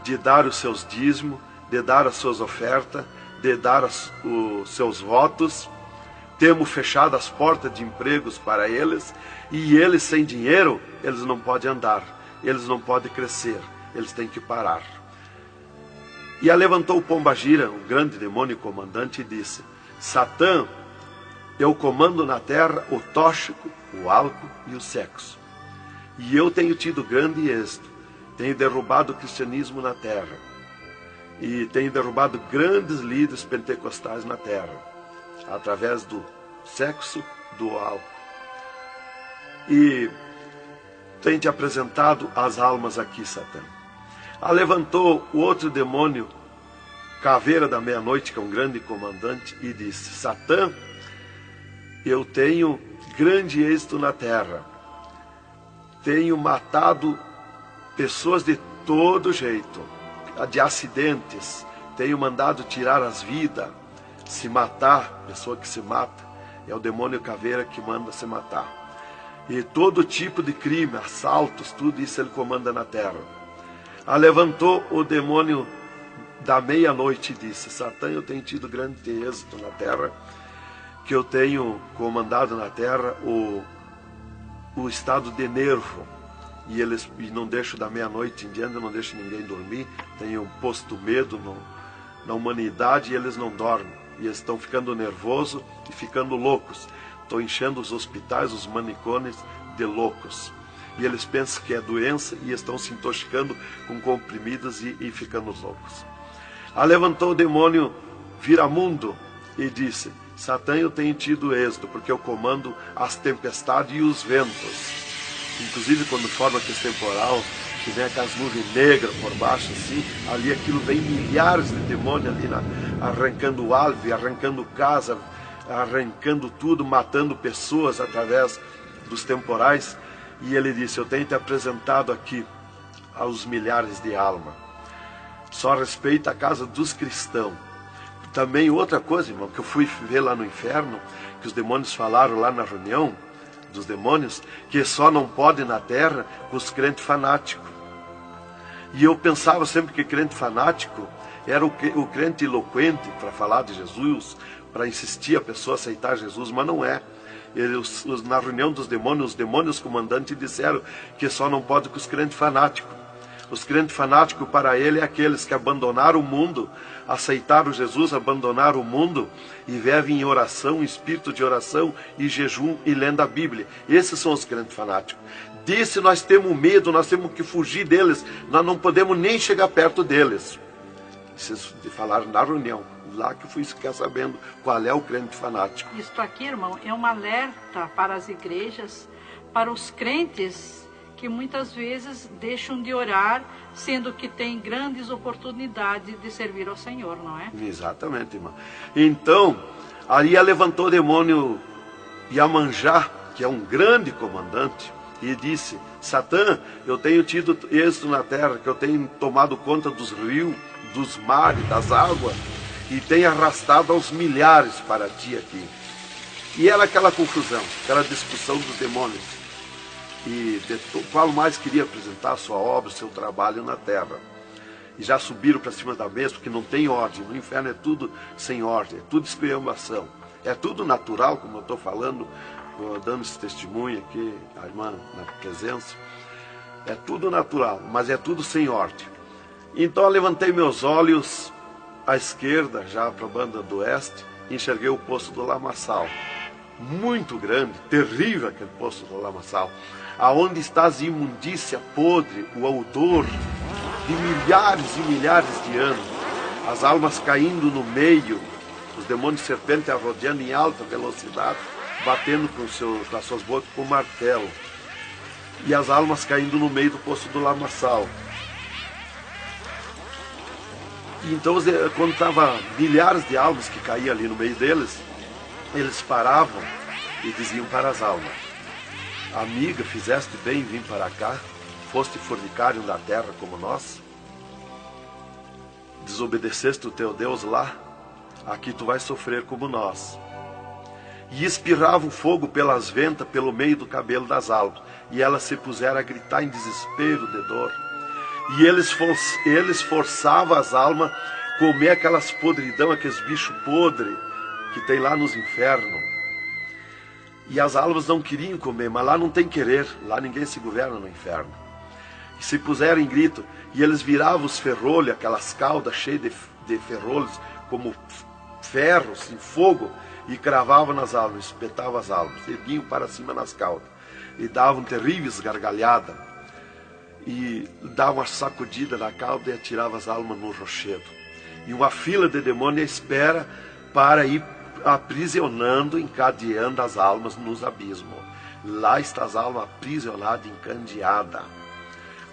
de dar os seus dízimos, de dar as suas ofertas, de dar os seus votos. Temos fechado as portas de empregos para eles, e eles sem dinheiro, eles não podem andar, eles não podem crescer, eles têm que parar. E levantou o Pombagira, o grande demônio comandante, e disse: Satã, eu comando na terra o tóxico, o álcool e o sexo. E eu tenho tido grande êxito, tenho derrubado o cristianismo na terra, e tenho derrubado grandes líderes pentecostais na terra, através do sexo, do álcool. E tenho te apresentado as almas aqui, Satã. Levantou o outro demônio, Caveira da Meia-Noite, que é um grande comandante, e disse: Satã, eu tenho grande êxito na terra. Tenho matado pessoas de todo jeito, de acidentes. Tenho mandado tirar as vidas, se matar. Pessoa que se mata é o demônio Caveira que manda se matar. E todo tipo de crime, assaltos, tudo isso ele comanda na terra. Levantou o demônio da Meia-Noite e disse: Satã, eu tenho tido grande êxito na terra, que eu tenho comandado na terra o estado de nervo, e não deixo da meia-noite em diante, não deixo ninguém dormir. Tenho posto medo na humanidade, e eles não dormem, e eles estão ficando nervosos e ficando loucos. Estou enchendo os hospitais, os manicômios de loucos. e eles pensam que é doença e estão se intoxicando com comprimidos e ficando loucos. Levantou o demônio Viramundo e disse: Satã, eu tenho tido êxito, porque eu comando as tempestades e os ventos. Inclusive quando forma aquele temporal, que vem aquelas nuvens negras por baixo assim, ali aquilo vem milhares de demônios ali arrancando árvore, arrancando casa, arrancando tudo, matando pessoas através dos temporais. E ele disse: eu tenho te apresentado aqui aos milhares de almas. Só respeita a casa dos cristãos. Também outra coisa, irmão, que eu fui ver lá no inferno, que os demônios falaram lá na reunião dos demônios, que só não pode na terra com os crentes fanáticos. E eu pensava sempre que crente fanático era o crente eloquente para falar de Jesus, para insistir a pessoa a aceitar Jesus, mas não é. Na reunião dos demônios, os demônios comandantes disseram que só não pode com os crentes fanáticos. Os crentes fanáticos para ele é aqueles que abandonaram o mundo, aceitaram Jesus, abandonaram o mundo e vivem em oração, em espírito de oração e jejum e lendo a Bíblia. Esses são os crentes fanáticos. Disse: nós temos medo, nós temos que fugir deles, nós não podemos nem chegar perto deles. Vocês falaram na reunião, lá que eu fui ficar sabendo qual é o crente fanático. Isto aqui, irmão, é um alerta para as igrejas, para os crentes que muitas vezes deixam de orar, sendo que tem grandes oportunidades de servir ao Senhor, não é? Exatamente, irmão. Então, aí levantou o demônio Iemanjá, que é um grande comandante, e disse: Satã, eu tenho tido êxito na terra, que eu tenho tomado conta dos rios, dos mares, das águas, e tenho arrastado aos milhares para ti aqui. E era aquela confusão, aquela discussão dos demônios, e qual mais queria apresentar a sua obra, o seu trabalho na terra. E já subiram para cima da mesa, porque não tem ordem. No inferno é tudo sem ordem, é tudo esculhambação. É tudo natural, como eu estou falando, dando esse testemunho aqui, a irmã na presença. É tudo natural, mas é tudo sem ordem. Então eu levantei meus olhos à esquerda, já para a banda do oeste, e enxerguei o poço do lamaçal. Muito grande, terrível aquele poço do lamaçal, aonde está a imundícia podre, o odor de milhares e milhares de anos, as almas caindo no meio, os demônios serpentes rodeando em alta velocidade, batendo com as suas bocas com martelo, e as almas caindo no meio do poço do lamaçal. E então, quando estava milhares de almas que caíam ali no meio deles, eles paravam e diziam para as almas: amiga, fizeste bem em vir para cá, foste fornicário da terra como nós, desobedeceste o teu Deus lá, aqui tu vais sofrer como nós. E espirrava o fogo pelas ventas, pelo meio do cabelo das almas, e elas se puseram a gritar em desespero de dor. E eles forçavam as almas a comer aquelas podridão, aqueles bichos podres que tem lá nos infernos. E as almas não queriam comer, mas lá não tem querer, lá ninguém se governa no inferno. E se puseram em grito, e eles viravam os ferrolhos, aquelas caudas cheias de ferrolhos, como ferros em fogo, e cravavam nas almas, espetavam as almas, erguiam para cima nas caudas, e davam terríveis gargalhadas, e davam uma sacudida na cauda e atiravam as almas no rochedo. E uma fila de demônios espera para ir aprisionando, encadeando as almas nos abismos. Lá está as almas aprisionadas, encandeadas,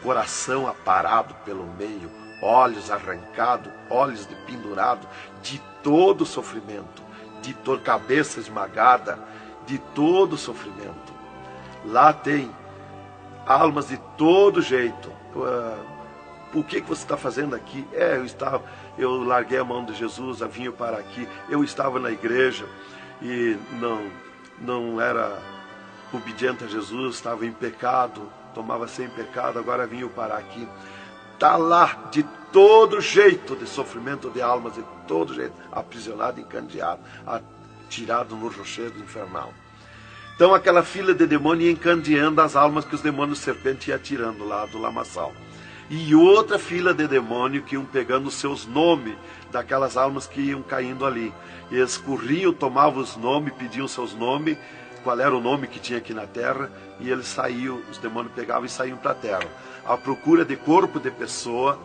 coração aparado pelo meio, olhos arrancados, olhos de pendurado, de todo sofrimento, de cabeça esmagada, de todo sofrimento. Lá tem almas de todo jeito. O que você está fazendo aqui? Eu larguei a mão de Jesus, vim para aqui. Eu estava na igreja e não era obediente a Jesus, estava em pecado, tomava sem pecado, agora vim para aqui. Está lá de todo jeito de sofrimento de almas, de todo jeito, aprisionado, encandeado, atirado no rochedo infernal. Então aquela fila de demônios ia encandeando as almas que os demônios serpentes iam tirando lá do lamaçal. E outra fila de demônios que iam pegando os seus nomes daquelas almas que iam caindo ali. E eles corriam, tomavam os nomes, pediam seus nomes, qual era o nome que tinha aqui na terra, e eles saíam, os demônios pegavam e saíam para a terra, à procura de corpo de pessoa,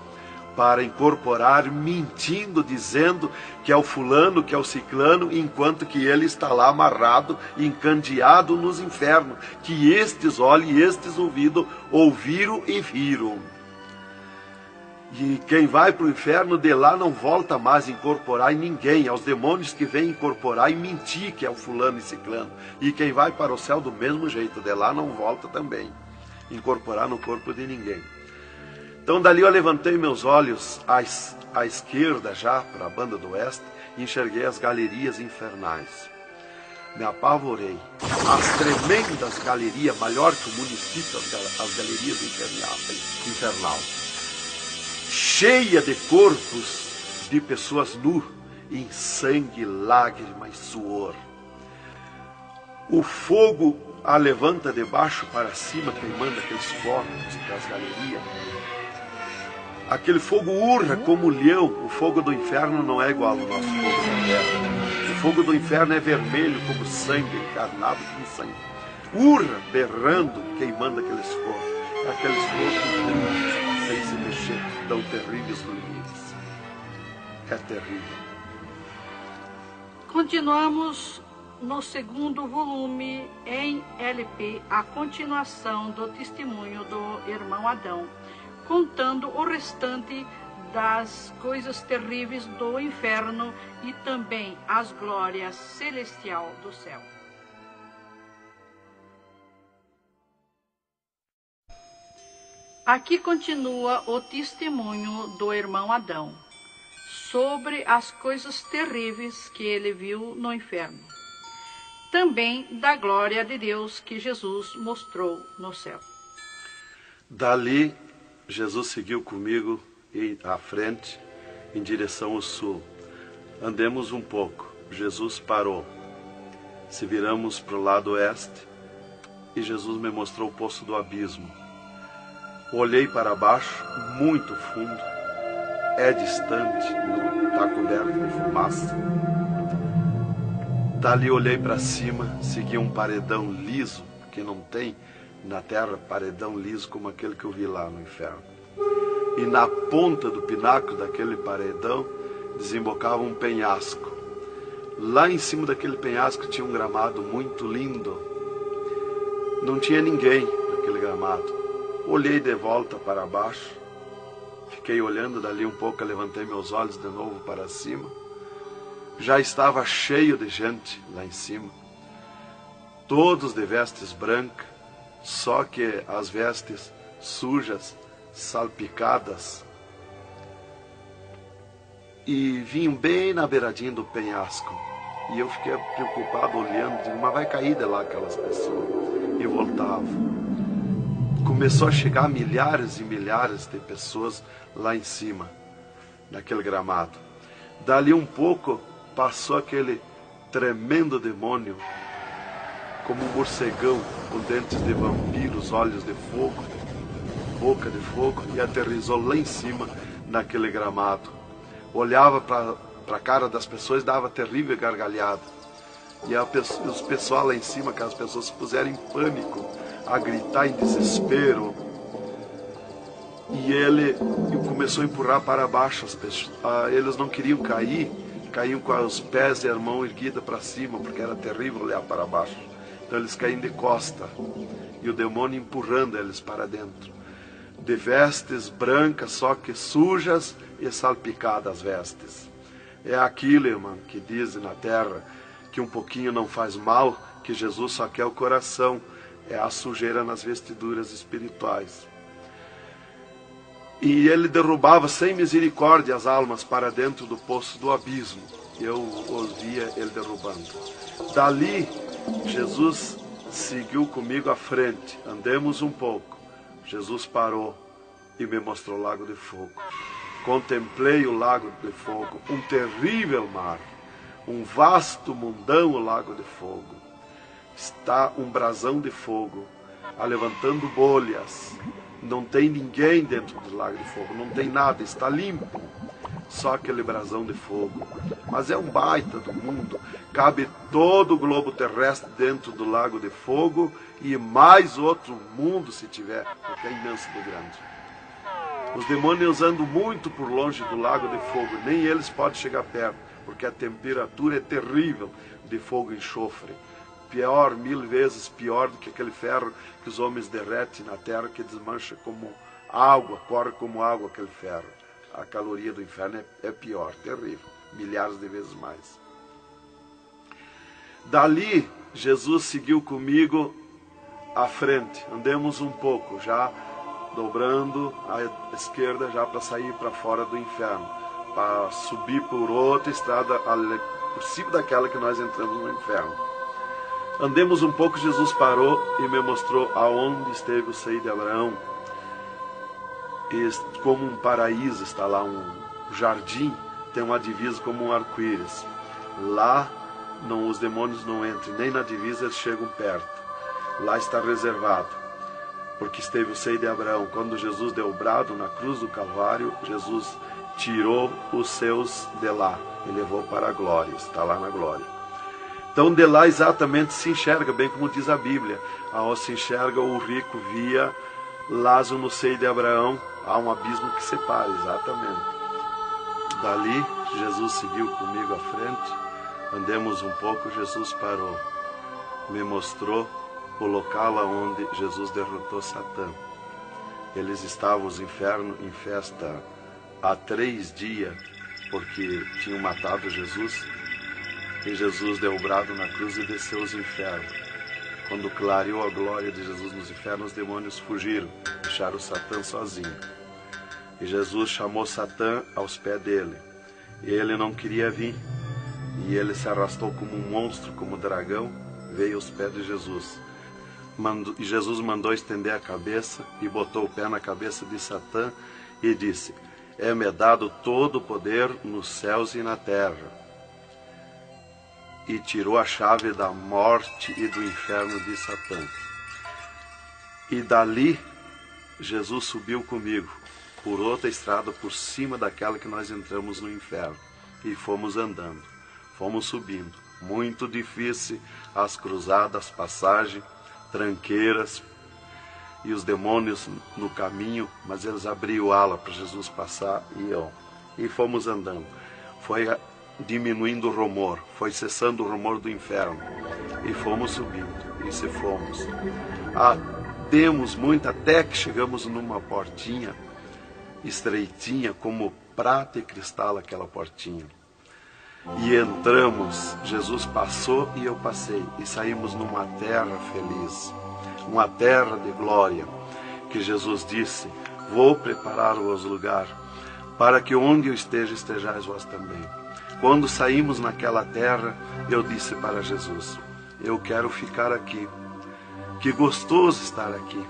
para incorporar, mentindo, dizendo que é o fulano, que é o ciclano, enquanto que ele está lá amarrado, encandeado nos infernos, que estes olhos e estes ouvidos ouviram e viram. E quem vai para o inferno de lá não volta mais a incorporar em ninguém, aos demônios que vêm incorporar e mentir que é o fulano e ciclano. E quem vai para o céu do mesmo jeito, de lá não volta também, incorporar no corpo de ninguém. Então dali eu levantei meus olhos à esquerda já, para a banda do oeste, e enxerguei as galerias infernais. Me apavorei. As tremendas galerias, maior que o município, as galerias infernal. Cheia de corpos de pessoas nu, em sangue, lágrima e suor. O fogo a levanta de baixo para cima, queimando aqueles corpos das galerias. Aquele fogo urra como leão. O fogo do inferno não é igual ao nosso fogo da terra. O fogo do inferno é vermelho como sangue, encarnado como sangue. Urra, berrando, queimando aqueles corpos. Aqueles corpos sem se mexer, tão terríveis ruídos. É terrível. Continuamos no segundo volume em LP, a continuação do testemunho do irmão Adão, contando o restante das coisas terríveis do inferno e também as glórias celestial do céu. Aqui continua o testemunho do irmão Adão sobre as coisas terríveis que ele viu no inferno. Também da glória de Deus que Jesus mostrou no céu. Dali, Jesus seguiu comigo à frente, em direção ao sul. Andemos um pouco. Jesus parou. Se viramos para o lado oeste, e Jesus me mostrou o poço do abismo. Olhei para baixo, muito fundo. É distante, está coberto de fumaça. Dali olhei para cima, segui um paredão liso, que não tem na terra paredão liso como aquele que eu vi lá no inferno. E na ponta do pináculo daquele paredão desembocava um penhasco. Lá em cima daquele penhasco tinha um gramado muito lindo. Não tinha ninguém naquele gramado. Olhei de volta para baixo, fiquei olhando dali um pouco, levantei meus olhos de novo para cima. Já estava cheio de gente lá em cima, todos de vestes brancas, só que as vestes sujas, salpicadas, e vinham bem na beiradinha do penhasco. E eu fiquei preocupado olhando, digo, mas vai cair de lá aquelas pessoas. E voltava. Começou a chegar milhares e milhares de pessoas lá em cima, naquele gramado. Dali um pouco, passou aquele tremendo demônio, como um morcegão, com dentes de vampiros, olhos de fogo, boca de fogo, e aterrissou lá em cima, naquele gramado. Olhava para a cara das pessoas e dava terrível gargalhada. E os pessoal lá em cima, aquelas pessoas se puseram em pânico, a gritar em desespero. E ele começou a empurrar para baixo as pessoas. Eles não queriam cair, caíam com os pés e a mão erguida para cima, porque era terrível olhar para baixo. Então eles caíam de costa, e o demônio empurrando eles para dentro. De vestes brancas, só que sujas e salpicadas as vestes. É aquilo, irmão, que dizem na terra, que um pouquinho não faz mal, que Jesus só quer o coração. É a sujeira nas vestiduras espirituais. E ele derrubava sem misericórdia as almas para dentro do poço do abismo. Eu os via ele derrubando. Dali, Jesus seguiu comigo à frente. Andemos um pouco. Jesus parou e me mostrou o lago de fogo. Contemplei o lago de fogo, um terrível mar, um vasto mundão o lago de fogo. Está um brasão de fogo, levantando bolhas. Não tem ninguém dentro do lago de fogo, não tem nada, está limpo. só aquele brasão de fogo. Mas é um baita do mundo. Cabe todo o globo terrestre dentro do lago de fogo e mais outro mundo se tiver, porque é imenso de grande. Os demônios andam muito por longe do lago de fogo, nem eles podem chegar perto, porque a temperatura é terrível de fogo e enxofre. Pior, 1000 vezes pior do que aquele ferro que os homens derretem na terra, que desmancha como água, corre como água aquele ferro. A caloria do inferno é pior, terrível, milhares de vezes mais. Dali, Jesus seguiu comigo à frente. Andemos um pouco, já dobrando à esquerda, já para sair para fora do inferno, para subir por outra estrada, por cima daquela que nós entramos no inferno. Andemos um pouco, Jesus parou e me mostrou aonde esteve o seio de Abraão. E como um paraíso está lá, um jardim, tem uma divisa como um arco-íris. Lá os demônios não entram, nem na divisa eles chegam perto. Lá está reservado, porque esteve o seio de Abraão. Quando Jesus deu o brado na cruz do Calvário, Jesus tirou os seus de lá e levou para a glória, está lá na glória. Então de lá exatamente se enxerga, bem como diz a Bíblia, aonde se enxerga o rico via Lázaro no seio de Abraão, há um abismo que separa, exatamente. Dali Jesus seguiu comigo à frente, andemos um pouco, Jesus parou, me mostrou o local onde Jesus derrotou Satã. Eles estavam os infernos em festa há 3 dias, porque tinham matado Jesus. E Jesus deu o brado na cruz e desceu os infernos. Quando clareou a glória de Jesus nos infernos, os demônios fugiram, deixaram Satã sozinho. E Jesus chamou Satã aos pés dele. E ele não queria vir. E ele se arrastou como um monstro, como um dragão, veio aos pés de Jesus. E Jesus mandou estender a cabeça e botou o pé na cabeça de Satã e disse: é-me dado todo o poder nos céus e na terra. E tirou a chave da morte e do inferno de Satã. E dali, Jesus subiu comigo, por outra estrada, por cima daquela que nós entramos no inferno. E fomos andando, fomos subindo. Muito difícil, as cruzadas, as passagens, tranqueiras, e os demônios no caminho, mas eles abriam ala para Jesus passar e fomos andando. Foi diminuindo o rumor, foi cessando o rumor do inferno, e fomos subindo, e se fomos. Demos muito, até que chegamos numa portinha estreitinha, como prata e cristal aquela portinha. E entramos, Jesus passou e eu passei, e saímos numa terra feliz, uma terra de glória, que Jesus disse: vou preparar-vos lugar, para que onde eu esteja, estejais vós também. Quando saímos naquela terra, eu disse para Jesus: eu quero ficar aqui. Que gostoso estar aqui.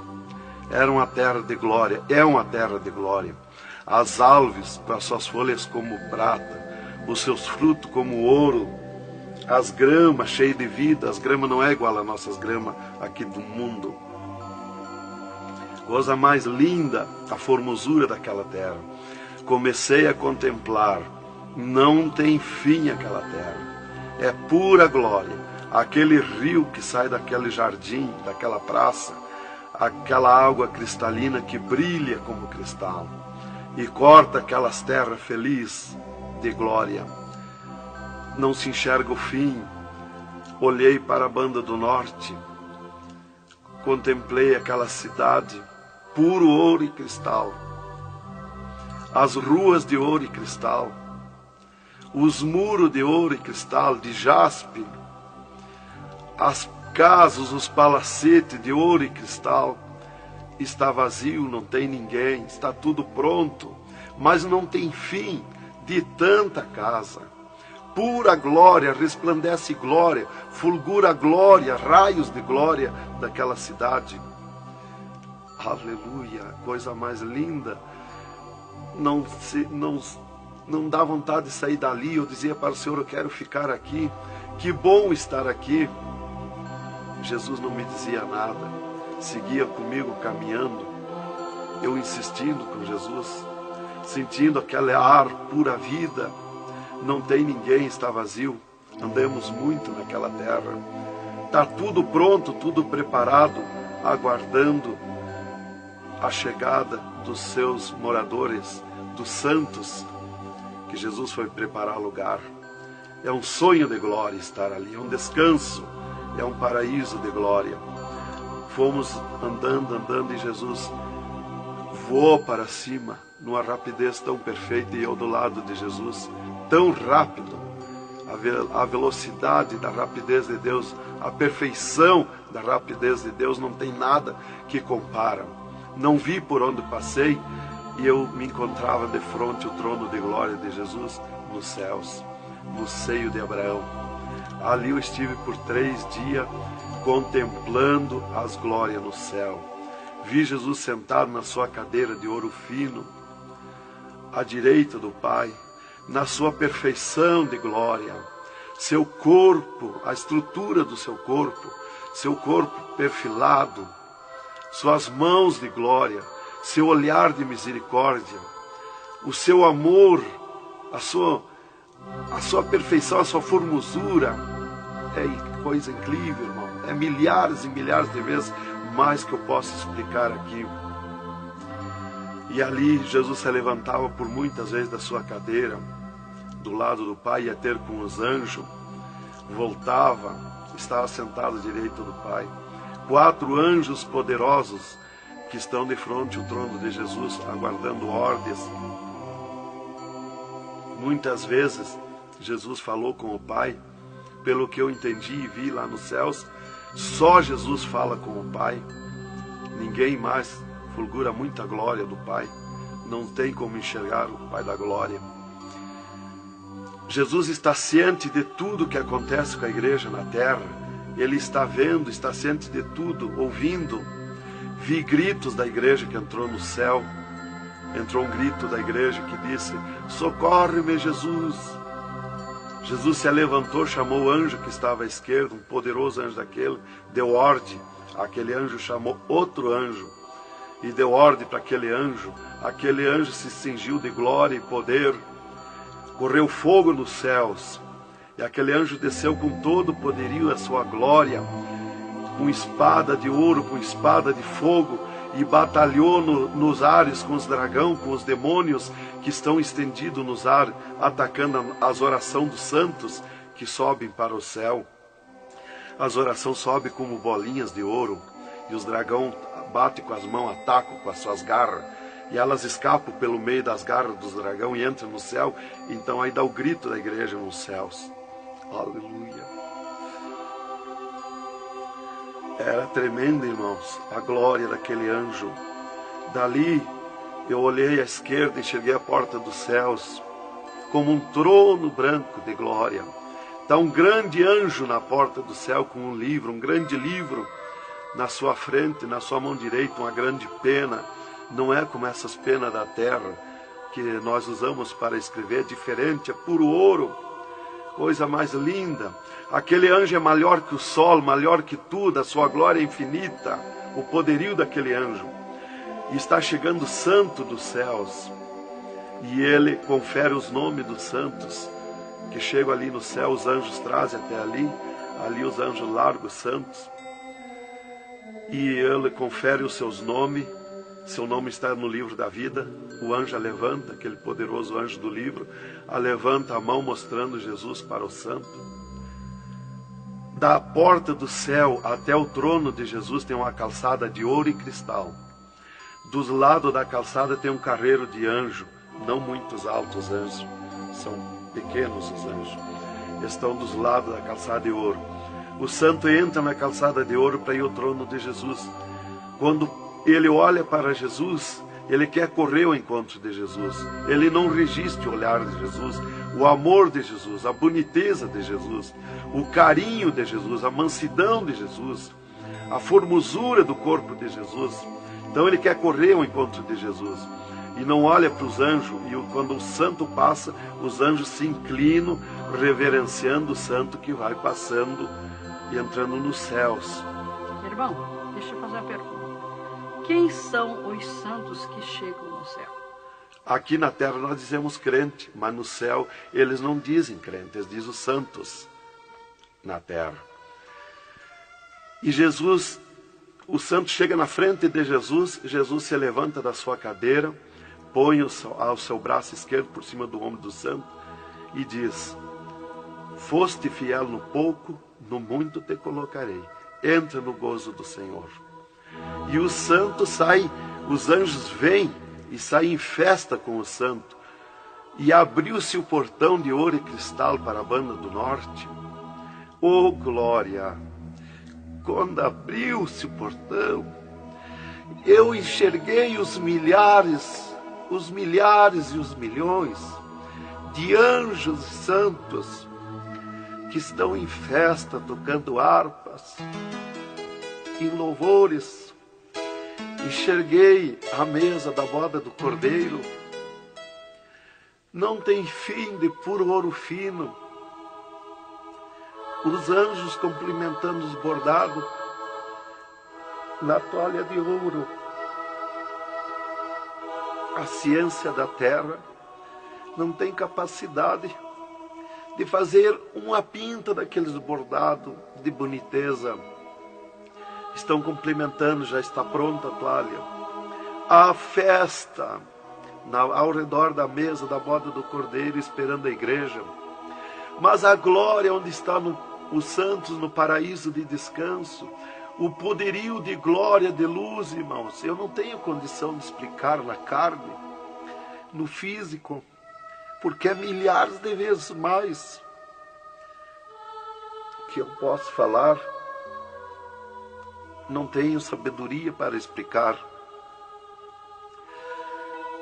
Era uma terra de glória, é uma terra de glória. As árvores, com as suas folhas como prata, os seus frutos como ouro, as gramas cheias de vida. As gramas não é igual às nossas gramas aqui do mundo. Coisa mais linda, a formosura daquela terra. Comecei a contemplar. Não tem fim aquela terra, é pura glória. Aquele rio que sai daquele jardim, daquela praça, aquela água cristalina que brilha como cristal e corta aquelas terras felizes de glória. Não se enxerga o fim. Olhei para a banda do norte, contemplei aquela cidade, puro ouro e cristal, as ruas de ouro e cristal, os muros de ouro e cristal, de jaspe, as casas, os palacetes de ouro e cristal. Está vazio, não tem ninguém, está tudo pronto, mas não tem fim de tanta casa. Pura glória, resplandece glória, fulgura glória, raios de glória daquela cidade. Aleluia, coisa mais linda. Não dá vontade de sair dali. Eu dizia para o Senhor: eu quero ficar aqui, que bom estar aqui. Jesus não me dizia nada, seguia comigo caminhando, eu insistindo com Jesus: sentindo aquele ar pura vida. Não tem ninguém, está vazio. Andamos muito naquela terra. Está tudo pronto, tudo preparado, aguardando a chegada dos seus moradores, dos santos, que Jesus foi preparar lugar. É um sonho de glória estar ali, é um descanso, é um paraíso de glória. Fomos andando e Jesus voou para cima, numa rapidez tão perfeita, e eu do lado de Jesus, tão rápido. A velocidade da rapidez de Deus, a perfeição da rapidez de Deus, não tem nada que compara. Não vi por onde passei, e eu me encontrava de frente ao trono de glória de Jesus nos céus, no seio de Abraão. Ali eu estive por 3 dias contemplando as glórias no céu. Vi Jesus sentado na sua cadeira de ouro fino, à direita do Pai, na sua perfeição de glória. Seu corpo, a estrutura do seu corpo perfilado, suas mãos de glória, seu olhar de misericórdia, o seu amor, a sua perfeição, a sua formosura. É coisa incrível, irmão. É milhares e milhares de vezes mais que eu posso explicar aqui. E ali Jesus se levantava por muitas vezes da sua cadeira, do lado do Pai, ia ter com os anjos, voltava, estava sentado à direita do Pai. 4 anjos poderosos que estão de frente ao trono de Jesus, aguardando ordens. Muitas vezes Jesus falou com o Pai, pelo que eu entendi e vi lá nos céus, só Jesus fala com o Pai, ninguém mais. Fulgura muita glória do Pai, não tem como enxergar o Pai da glória. Jesus está ciente de tudo que acontece com a igreja na terra, Ele está vendo, está ciente de tudo, ouvindo. Vi gritos da igreja que entrou no céu, entrou um grito da igreja que disse: socorre-me, Jesus. Jesus se levantou, chamou o anjo que estava à esquerda, um poderoso anjo daquele, deu ordem. Aquele anjo chamou outro anjo e deu ordem para aquele anjo. Aquele anjo se cingiu de glória e poder, correu fogo nos céus, e aquele anjo desceu com todo o poderio, a sua glória, com espada de ouro, com espada de fogo, e batalhou nos ares com os dragões, com os demônios que estão estendidos nos ares, atacando as orações dos santos que sobem para o céu. As orações sobem como bolinhas de ouro, e os dragões batem com as mãos, atacam com as suas garras, e elas escapam pelo meio das garras dos dragões e entram no céu. Então aí dá o grito da igreja nos céus. Aleluia. Era tremendo, irmãos, a glória daquele anjo. Dali eu olhei à esquerda e enxerguei a porta dos céus, como um trono branco de glória. Está um grande anjo na porta do céu com um livro, um grande livro na sua frente, na sua mão direita, uma grande pena. Não é como essas penas da terra que nós usamos para escrever, é diferente, é puro ouro, coisa mais linda. Aquele anjo é maior que o sol, maior que tudo, a sua glória é infinita, o poderio daquele anjo. E está chegando o santo dos céus, e ele confere os nomes dos santos que chegam ali no céu. Os anjos trazem até ali os anjos largam os santos, e ele confere os seus nomes. Seu nome está no livro da vida. O anjo a levanta, aquele poderoso anjo do livro, a levanta a mão mostrando Jesus para o santo. Da porta do céu até o trono de Jesus tem uma calçada de ouro e cristal. Dos lados da calçada tem um carreiro de anjo, não muitos altos anjos, são pequenos os anjos. Estão dos lados da calçada de ouro. O santo entra na calçada de ouro para ir ao trono de Jesus. Quando ele olha para Jesus, ele quer correr ao encontro de Jesus. Ele não resiste o olhar de Jesus, o amor de Jesus, a boniteza de Jesus, o carinho de Jesus, a mansidão de Jesus, a formosura do corpo de Jesus. Então ele quer correr ao encontro de Jesus e não olha para os anjos. E quando o santo passa, os anjos se inclinam, reverenciando o santo que vai passando e entrando nos céus. Irmão, deixa eu fazer uma pergunta. Quem são os santos que chegam no céu? Aqui na terra nós dizemos crente, mas no céu eles não dizem crente, eles dizem os santos na terra. E Jesus, o santo chega na frente de Jesus, Jesus se levanta da sua cadeira, põe o seu braço esquerdo por cima do ombro do santo e diz: foste fiel no pouco, no muito te colocarei. Entra no gozo do Senhor. E o santo sai, os anjos vêm e saem em festa com o santo. E abriu-se o portão de ouro e cristal para a banda do norte. Oh, glória! Quando abriu-se o portão, eu enxerguei os milhares e os milhões de anjos santos que estão em festa, tocando harpas e louvores. Enxerguei a mesa da boda do Cordeiro, não tem fim, de puro ouro fino. Os anjos cumprimentando os bordados na toalha de ouro. A ciência da terra não tem capacidade de fazer uma pinta daqueles bordados de boniteza. Estão cumprimentando, já está pronta a toalha. A festa ao redor da mesa da boda do Cordeiro, esperando a igreja. Mas a glória onde estão os santos no paraíso de descanso, o poderio de glória, de luz, irmãos, eu não tenho condição de explicar na carne, no físico, porque é milhares de vezes mais que eu posso falar. Não tenho sabedoria para explicar.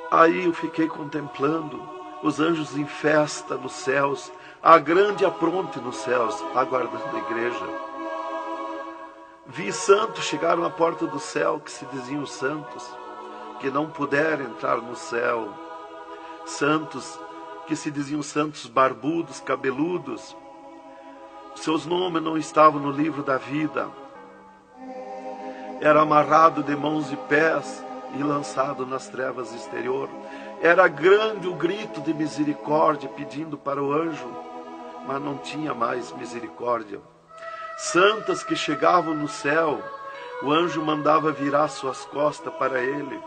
Aí eu fiquei contemplando os anjos em festa nos céus, a grande apronte nos céus, aguardando a igreja. Vi santos chegar na porta do céu, que se diziam santos, que não puderam entrar no céu. Santos que se diziam santos barbudos, cabeludos. Seus nomes não estavam no livro da vida. Era amarrado de mãos e pés e lançado nas trevas exterior. Era grande o grito de misericórdia pedindo para o anjo, mas não tinha mais misericórdia. Santas que chegavam no céu, o anjo mandava virar suas costas para ele.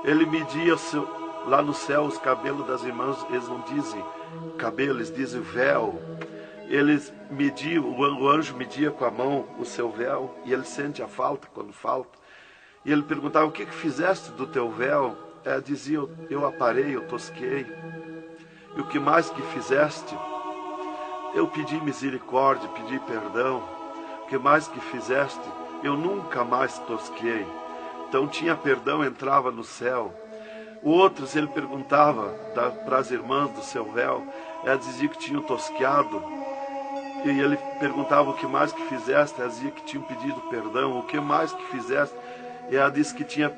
Ele media lá no céu os cabelos das irmãs, eles não dizem cabelo, eles dizem véu. Eles mediam, o anjo media com a mão o seu véu, e ele sente a falta quando falta. E ele perguntava: o que fizeste do teu véu? Ela dizia: eu aparei, eu tosquei. E o que mais que fizeste? Eu pedi misericórdia, pedi perdão. O que mais que fizeste? Eu nunca mais tosquei. Então tinha perdão, entrava no céu. Outros ele perguntava para as irmãs do seu véu. Ela dizia que tinham tosqueado. E ele perguntava: o que mais que fizeste? Ela dizia que tinham pedido perdão. O que mais que fizeste? E ela disse que tinha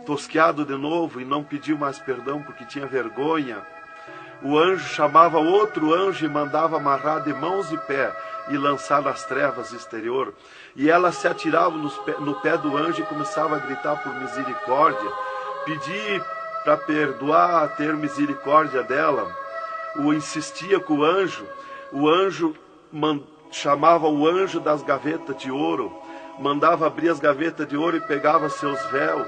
tosqueado de novo e não pediu mais perdão porque tinha vergonha. O anjo chamava outro anjo e mandava amarrar de mãos e pé e lançar nas trevas exterior. E ela se atirava no pé do anjo e começava a gritar por misericórdia, pedir para perdoar, ter misericórdia dela. Insistia com o anjo chamava o anjo das gavetas de ouro, mandava abrir as gavetas de ouro e pegava seus véus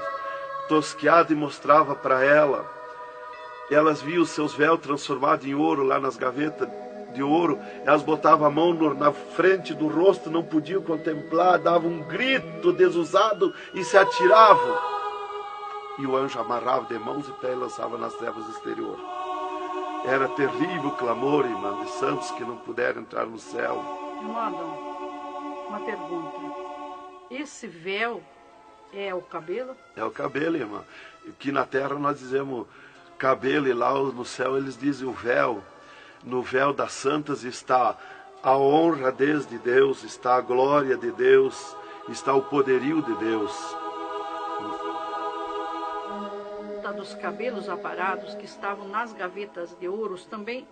tosqueados e mostrava para ela. Elas viam os seus véus transformados em ouro lá nas gavetas de ouro. Elas botavam a mão na frente do rosto, não podiam contemplar, davam um grito desusado e se atiravam. E o anjo amarrava de mãos e pés e lançava nas trevas exterior. Era terrível o clamor, irmã, de santos que não puderam entrar no céu. Irmão Adão, uma pergunta. Esse véu é o cabelo? É o cabelo, irmã. Que na terra nós dizemos cabelo e lá no céu eles dizem o véu. No véu das santas está a honra desde Deus, está a glória de Deus, está o poderio de Deus. Dos cabelos aparados que estavam nas gavetas de ouros também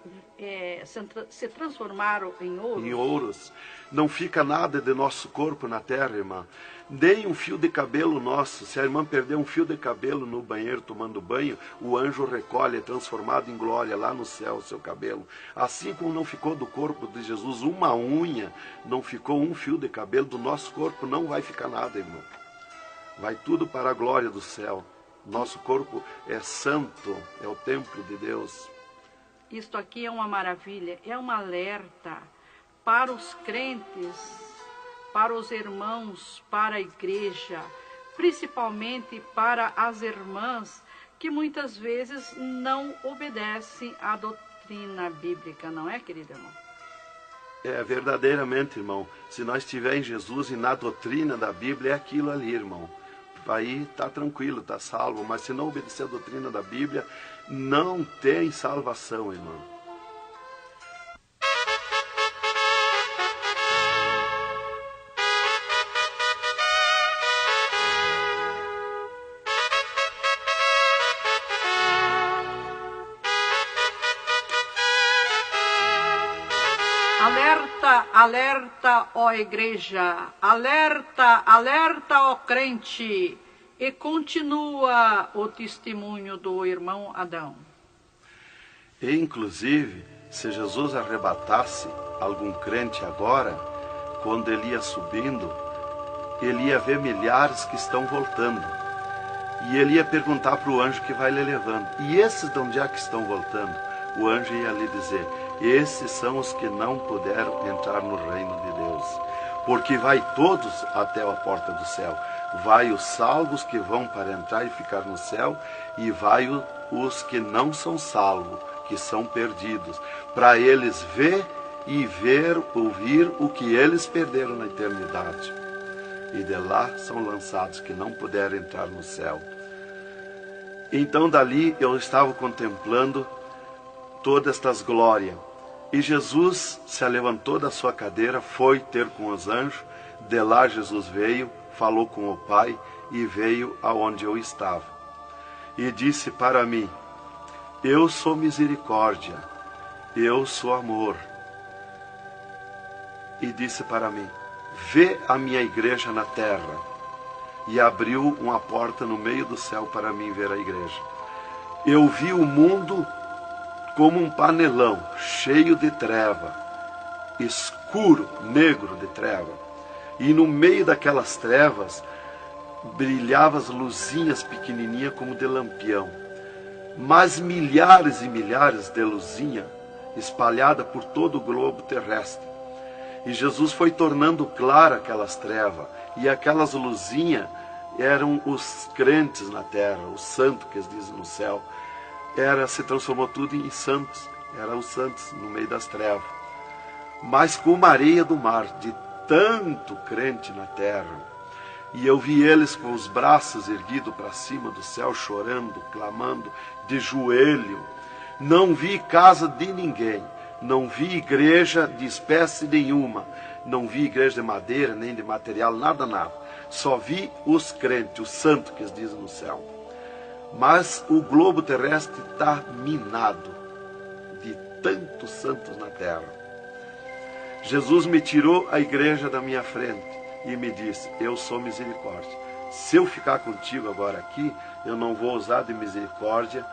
se transformaram em ouros. Em ouros. Não fica nada de nosso corpo na terra, irmã. Nem um fio de cabelo nosso. Se a irmã perder um fio de cabelo no banheiro tomando banho, o anjo recolhe, é transformado em glória lá no céu o seu cabelo. Assim como não ficou do corpo de Jesus uma unha, não ficou um fio de cabelo do nosso corpo, não vai ficar nada, irmão. Vai tudo para a glória do céu. Nosso corpo é santo, é o templo de Deus. Isto aqui é uma maravilha, é um alerta para os crentes, para os irmãos, para a igreja, principalmente para as irmãs que muitas vezes não obedecem à doutrina bíblica, não é, querido irmão? É, verdadeiramente, irmão. Se nós estivermos em Jesus e na doutrina da Bíblia, é aquilo ali, irmão. Aí está tranquilo, está salvo. Mas se não obedecer a doutrina da Bíblia, não tem salvação, irmão. Alerta, alerta, ó igreja, alerta, alerta, ó crente, e continua o testemunho do irmão Adão. E, inclusive, se Jesus arrebatasse algum crente agora, quando ele ia subindo, ele ia ver milhares que estão voltando. E ele ia perguntar para o anjo que vai lhe levando. E esses de onde é que estão voltando? O anjo ia lhe dizer: esses são os que não puderam entrar no reino de Deus. Porque vai todos até a porta do céu. Vai os salvos que vão para entrar e ficar no céu, e vai os que não são salvos, que são perdidos, para eles ouvir o que eles perderam na eternidade. E de lá são lançados que não puderam entrar no céu. Então dali eu estava contemplando todas estas glórias. E Jesus se levantou da sua cadeira, foi ter com os anjos. De lá Jesus veio, falou com o Pai e veio aonde eu estava. E disse para mim: eu sou misericórdia, eu sou amor. E disse para mim: vê a minha igreja na terra. E abriu uma porta no meio do céu para mim ver a igreja. Eu vi o mundo como um panelão, cheio de treva, escuro, negro de treva. E no meio daquelas trevas, brilhavam as luzinhas pequenininhas como de lampião. Mas milhares e milhares de luzinhas espalhadas por todo o globo terrestre. E Jesus foi tornando clara aquelas trevas. E aquelas luzinhas eram os crentes na terra, os santos que eles dizem no céu. Se transformou tudo em santos. Eram os santos no meio das trevas. Mas como a areia do mar, de tanto crente na terra. E eu vi eles com os braços erguidos para cima do céu, chorando, clamando, de joelho. Não vi casa de ninguém. Não vi igreja de espécie nenhuma. Não vi igreja de madeira, nem de material, nada. Só vi os crentes, os santos que eles dizem no céu. Mas o globo terrestre está minado de tantos santos na terra. Jesus me tirou a igreja da minha frente e me disse: eu sou misericórdia. Se eu ficar contigo agora aqui, eu não vou usar de misericórdia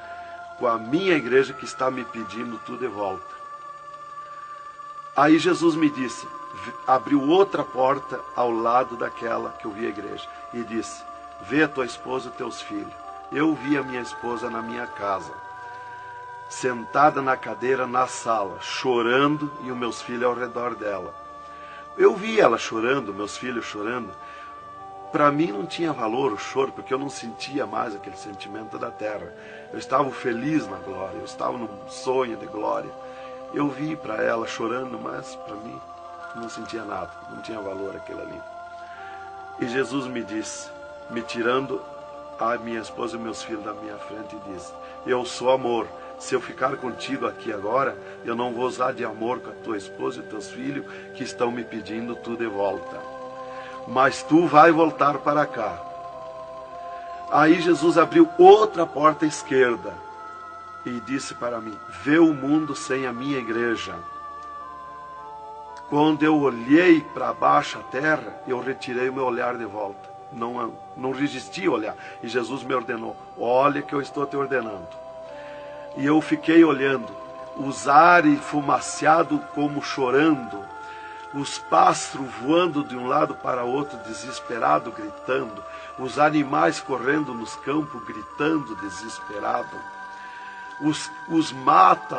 com a minha igreja que está me pedindo tudo de volta. Aí Jesus me disse, abriu outra porta ao lado daquela que eu vi a igreja e disse: vê a tua esposa e teus filhos. Eu vi a minha esposa na minha casa, sentada na cadeira na sala, chorando, e os meus filhos ao redor dela. Eu vi ela chorando, meus filhos chorando. Para mim não tinha valor o choro, porque eu não sentia mais aquele sentimento da terra. Eu estava feliz na glória, eu estava num sonho de glória. Eu vi para ela chorando, mas para mim não sentia nada, não tinha valor aquilo ali. E Jesus me disse, me tirando a minha esposa e meus filhos da minha frente, e disse: eu sou amor. Se eu ficar contigo aqui agora, eu não vou usar de amor com a tua esposa e teus filhos que estão me pedindo tudo de volta. Mas tu vai voltar para cá. Aí Jesus abriu outra porta à esquerda e disse para mim: vê o mundo sem a minha igreja. Quando eu olhei para baixo a terra, eu retirei o meu olhar de volta. Não resisti a olhar. E Jesus me ordenou: olha que eu estou te ordenando. E eu fiquei olhando, os ares fumaciados como chorando, os pássaros voando de um lado para outro, desesperado, gritando, os animais correndo nos campos, gritando, desesperado.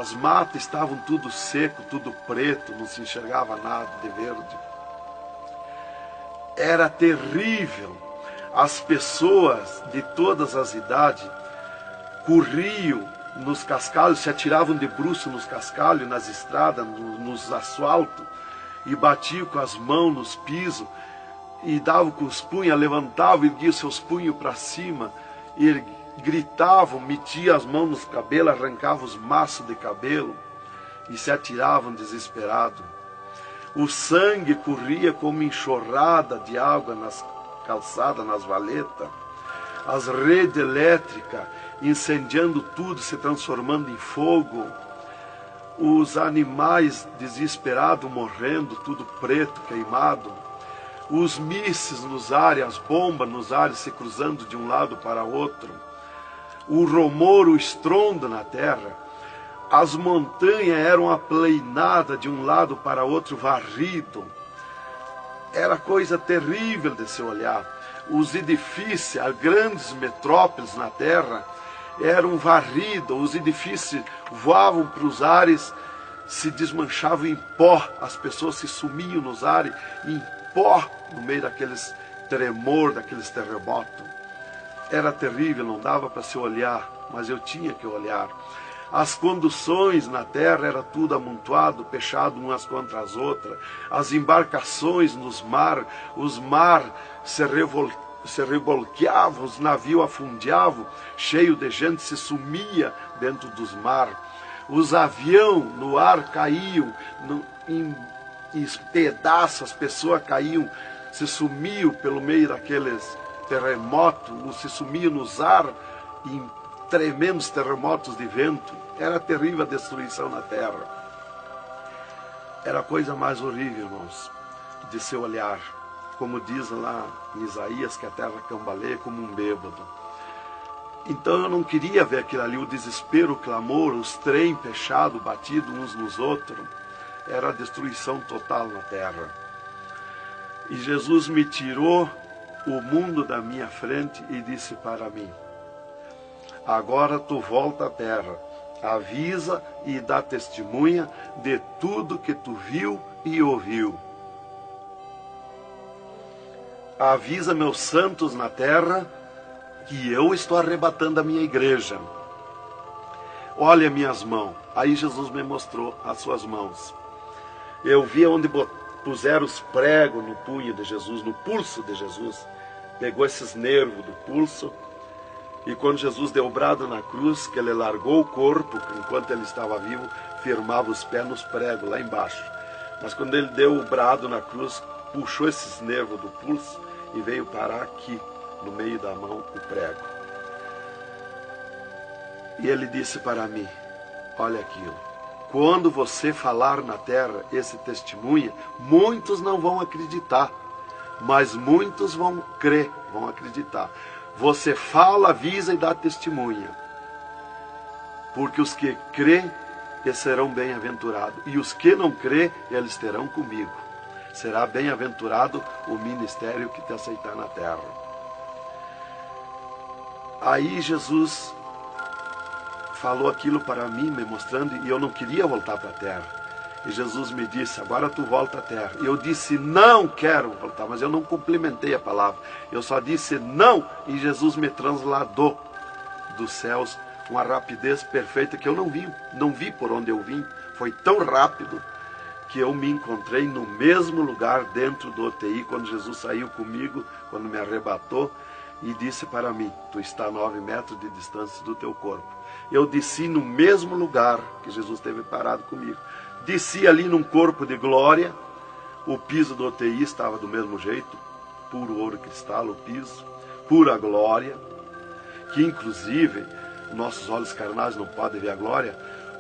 As matas estavam tudo seco, tudo preto, não se enxergava nada de verde. Era terrível. As pessoas de todas as idades corriam nos cascalhos, se atiravam de bruços nos cascalhos, nas estradas, nos asfaltos, e batiam com as mãos nos pisos, e davam com os punhos, levantavam e erguiam seus punhos para cima, e gritavam, metiam as mãos nos cabelos, arrancavam os maços de cabelo, e se atiravam desesperados. O sangue corria como enxurrada de água nas calçadas, nas valetas. As redes elétricas incendiando tudo, se transformando em fogo. Os animais desesperados morrendo, tudo preto, queimado. Os mísseis nos ares, as bombas nos ares se cruzando de um lado para outro. O rumor, o estrondo na terra. As montanhas eram aplainadas de um lado para outro, varrido. Era coisa terrível de se olhar. Os edifícios, as grandes metrópoles na terra, eram varridos. Os edifícios voavam para os ares, se desmanchavam em pó. As pessoas se sumiam nos ares em pó, no meio daqueles tremor, daqueles terremotos. Era terrível, não dava para se olhar, mas eu tinha que olhar. As conduções na terra era tudo amontoado, fechado umas contra as outras. As embarcações nos mar, os mar se revolqueavam, os navios afundiavam, cheio de gente, se sumia dentro dos mar. Os aviões no ar caíam em pedaços, as pessoas caíam, se sumiam pelo meio daqueles terremotos, se sumiam nos ar em tremendos terremotos de vento. Era terrível a destruição na terra. Era a coisa mais horrível, irmãos, de se olhar. Como diz lá em Isaías, que a terra cambaleia como um bêbado. Então eu não queria ver aquilo ali, o desespero, o clamor, os trens fechados, batidos uns nos outros. Era a destruição total na terra. E Jesus me tirou o mundo da minha frente e disse para mim: agora tu volta à terra, avisa e dá testemunha de tudo que tu viu e ouviu. Avisa meus santos na terra que eu estou arrebatando a minha igreja. Olha minhas mãos. Aí Jesus me mostrou as suas mãos. Eu vi onde puseram os pregos no punho de Jesus, no pulso de Jesus. Pegou esses nervos do pulso. E quando Jesus deu o brado na cruz, que ele largou o corpo, enquanto ele estava vivo, firmava os pés nos pregos, lá embaixo. Mas quando ele deu o brado na cruz, puxou esses nervos do pulso e veio parar aqui, no meio da mão, o prego. E ele disse para mim: olha aquilo, quando você falar na terra esse testemunho, muitos não vão acreditar, mas muitos vão crer, vão acreditar. Você fala, avisa e dá testemunha. Porque os que crê, eles serão bem-aventurados. E os que não crê, eles terão comigo. Será bem-aventurado o ministério que te aceitar na terra. Aí Jesus falou aquilo para mim, me mostrando, e eu não queria voltar para a terra. E Jesus me disse: agora tu volta à terra. E eu disse: não quero voltar, mas eu não complementei a palavra. Eu só disse não, e Jesus me transladou dos céus com uma rapidez perfeita que eu não vi por onde eu vim. Foi tão rápido que eu me encontrei no mesmo lugar dentro do UTI, quando Jesus saiu comigo, quando me arrebatou, e disse para mim: tu está a 9 metros de distância do teu corpo. Eu desci no mesmo lugar que Jesus esteve parado comigo. Desci ali num corpo de glória. O piso do UTI estava do mesmo jeito, puro ouro cristal o piso, pura glória, que inclusive nossos olhos carnais não podem ver a glória,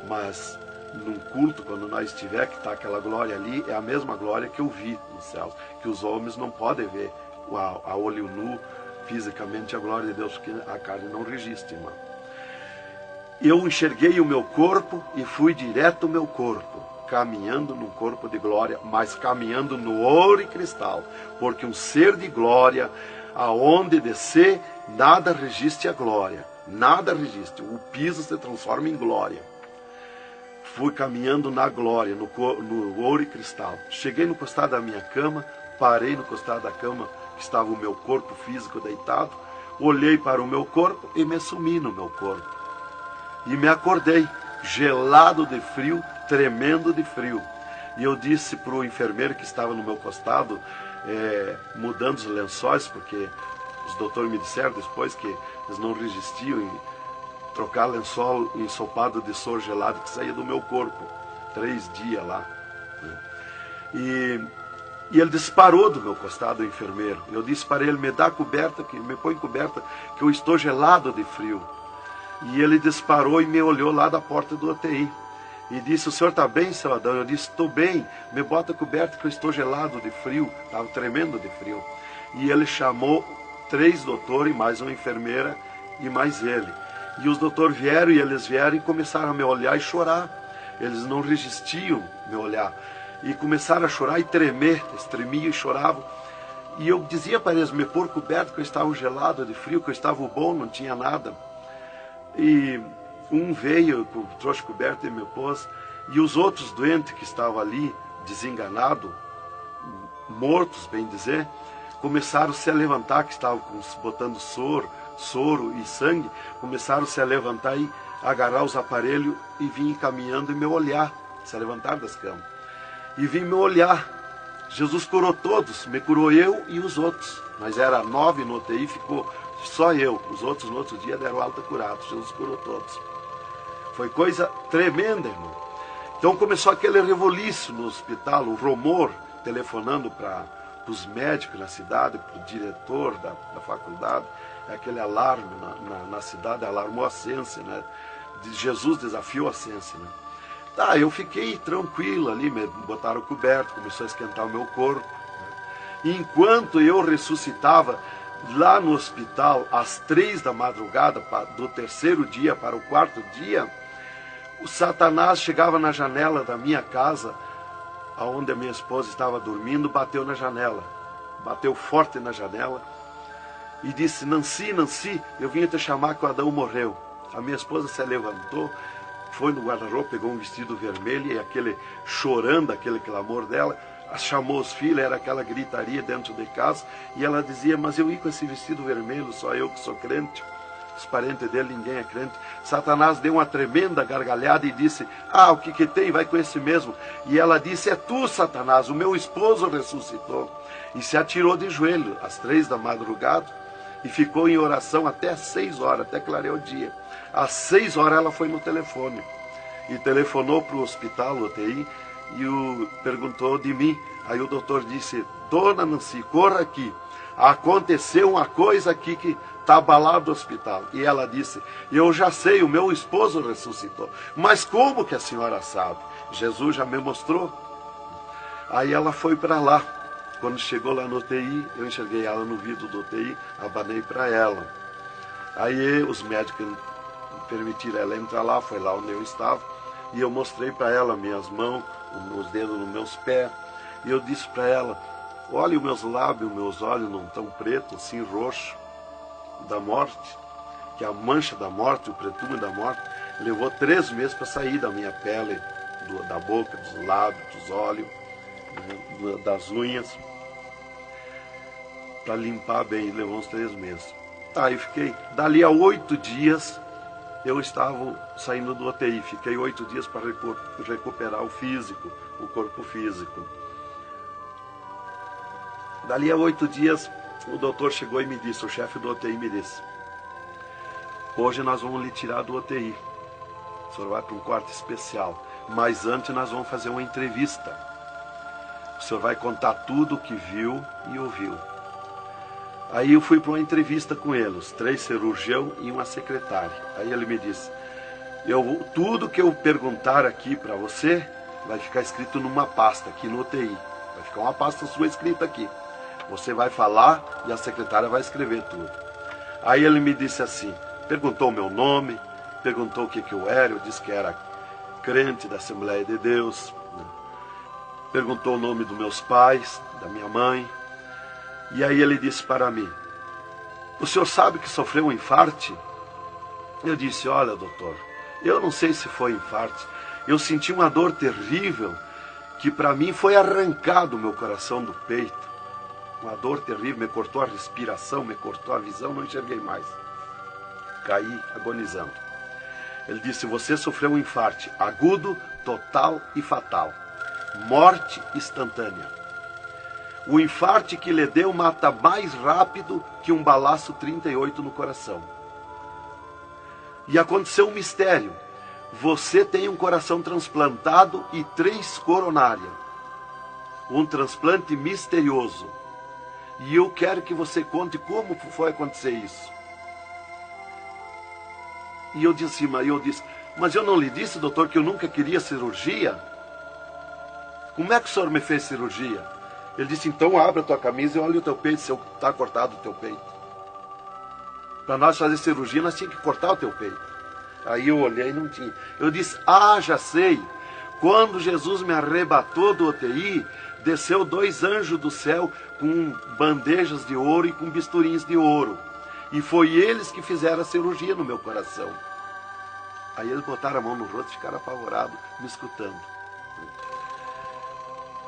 mas num culto, quando nós estiver, que está aquela glória ali, é a mesma glória que eu vi nos céus, que os homens não podem ver a olho nu, fisicamente, a glória de Deus, porque a carne não registra, irmão. Eu enxerguei o meu corpo e fui direto ao meu corpo, caminhando num corpo de glória, mas caminhando no ouro e cristal, porque um ser de glória, aonde descer, nada resiste a glória, nada resiste, o piso se transforma em glória. Fui caminhando na glória, no ouro e cristal. Cheguei no costado da minha cama, parei no costado da cama, que estava o meu corpo físico deitado, olhei para o meu corpo e me sumi no meu corpo. E me acordei, gelado de frio, tremendo de frio. E eu disse para o enfermeiro que estava no meu costado, mudando os lençóis, porque os doutores me disseram depois que eles não resistiam em trocar lençol ensopado de soro gelado que saía do meu corpo. 3 dias lá. E ele disparou do meu costado, o enfermeiro. Eu disse para ele, me dá coberta, me põe coberta, que eu estou gelado de frio. E ele disparou e me olhou lá da porta do UTI. E disse, o senhor está bem, seu Adão? Eu disse, estou bem, me bota coberta que eu estou gelado de frio. Estava tremendo de frio. E ele chamou 3 doutores, mais uma enfermeira e mais ele. E os doutores vieram e começaram a me olhar e chorar. Eles não resistiam me olhar. E começaram a chorar e tremer, eles tremiam e choravam. E eu dizia para eles, me pôr coberto, que eu estava gelado de frio, que eu estava bom, não tinha nada. E um veio, trouxe coberto e me pôs. E os outros doentes que estavam ali, desenganados, mortos, bem dizer, começaram a se levantar, que estavam botando soro e sangue, começaram a se levantar e agarrar os aparelhos e vir caminhando e me olhar, se levantar das camas. E vim me olhar. Jesus curou todos, me curou eu e os outros. Mas era 9 no UTI, ficou só eu. Os outros no outro dia deram alta curados. Jesus curou todos. Foi coisa tremenda, irmão. Então começou aquele revoluço no hospital, o rumor, telefonando para os médicos na cidade, para o diretor da faculdade, aquele alarme na cidade, alarmou a ciência, né? Jesus desafiou a ciência, né? Tá, eu fiquei tranquilo ali, me botaram coberto, começou a esquentar o meu corpo, né? Enquanto eu ressuscitava lá no hospital, às 3 da madrugada, do 3º dia para o 4º dia, o Satanás chegava na janela da minha casa, onde a minha esposa estava dormindo, bateu na janela, bateu forte na janela, e disse, Nancy, Nancy, eu vim te chamar que o Adão morreu. A minha esposa se levantou, foi no guarda-roupa, pegou um vestido vermelho e aquele chorando, aquele clamor dela, chamou os filhos, era aquela gritaria dentro de casa, e ela dizia, mas eu ia com esse vestido vermelho, só eu que sou crente, os parentes dele, ninguém é crente. Satanás deu uma tremenda gargalhada e disse, o que tem, vai com esse mesmo. E ela disse, é tu, Satanás, o meu esposo ressuscitou. E se atirou de joelho, às 3 da madrugada, e ficou em oração até às 6 horas, até clarear o dia. Às 6 horas ela foi no telefone e telefonou para o hospital, UTI, e perguntou de mim. Aí o doutor disse, dona Nancy, corra aqui, aconteceu uma coisa aqui que está abalado o hospital. E ela disse, eu já sei, o meu esposo ressuscitou. Mas como que a senhora sabe? Jesus já me mostrou. Aí ela foi para lá. Quando chegou lá no UTI, eu enxerguei ela no vidro do UTI, abanei para ela. Aí os médicos permitiram ela entrar lá, foi lá onde eu estava, e eu mostrei para ela minhas mãos, os dedos nos meus pés, e eu disse para ela, olha os meus lábios, meus olhos não estão pretos, assim roxo, da morte, que a mancha da morte, o pretume da morte, levou 3 meses para sair da minha pele, da boca, dos lábios, dos olhos, das unhas, para limpar bem, levou uns 3 meses. Tá, eu fiquei, dali a 8 dias, eu estava saindo do UTI, fiquei 8 dias para recuperar o físico, o corpo físico. Dali a 8 dias, o doutor chegou e me disse, o chefe do UTI me disse, hoje nós vamos lhe tirar do UTI, o senhor vai para um quarto especial, mas antes nós vamos fazer uma entrevista. O senhor vai contar tudo o que viu e ouviu. Aí eu fui para uma entrevista com ele, os 3 cirurgiões e uma secretária. Aí ele me disse, tudo que eu perguntar aqui para você, vai ficar escrito numa pasta aqui no UTI. Vai ficar uma pasta sua escrita aqui. Você vai falar e a secretária vai escrever tudo. Aí ele me disse assim, perguntou o meu nome, perguntou o que eu era, eu disse que era crente da Assembleia de Deus, né? Perguntou o nome dos meus pais, da minha mãe. E aí ele disse para mim, o senhor sabe que sofreu um infarte? Eu disse, olha doutor, eu não sei se foi infarte, eu senti uma dor terrível, que para mim foi arrancado o meu coração do peito. Uma dor terrível, me cortou a respiração, me cortou a visão, não enxerguei mais. Caí agonizando. Ele disse, você sofreu um infarte agudo, total e fatal. Morte instantânea. O infarte que lhe deu mata mais rápido que um balaço 38 no coração. E aconteceu um mistério. Você tem um coração transplantado e 3 coronárias. Um transplante misterioso. E eu quero que você conte como foi acontecer isso. E eu disse, mas eu não lhe disse, doutor, que eu nunca queria cirurgia? Como é que o senhor me fez cirurgia? Ele disse, então abre a tua camisa e olha o teu peito, se está cortado o teu peito. Para nós fazer cirurgia, nós tínhamos que cortar o teu peito. Aí eu olhei e não tinha. Eu disse, já sei. Quando Jesus me arrebatou do UTI, desceu 2 anjos do céu com bandejas de ouro e com bisturins de ouro. E foi eles que fizeram a cirurgia no meu coração. Aí eles botaram a mão no rosto e ficaram apavorados, me escutando.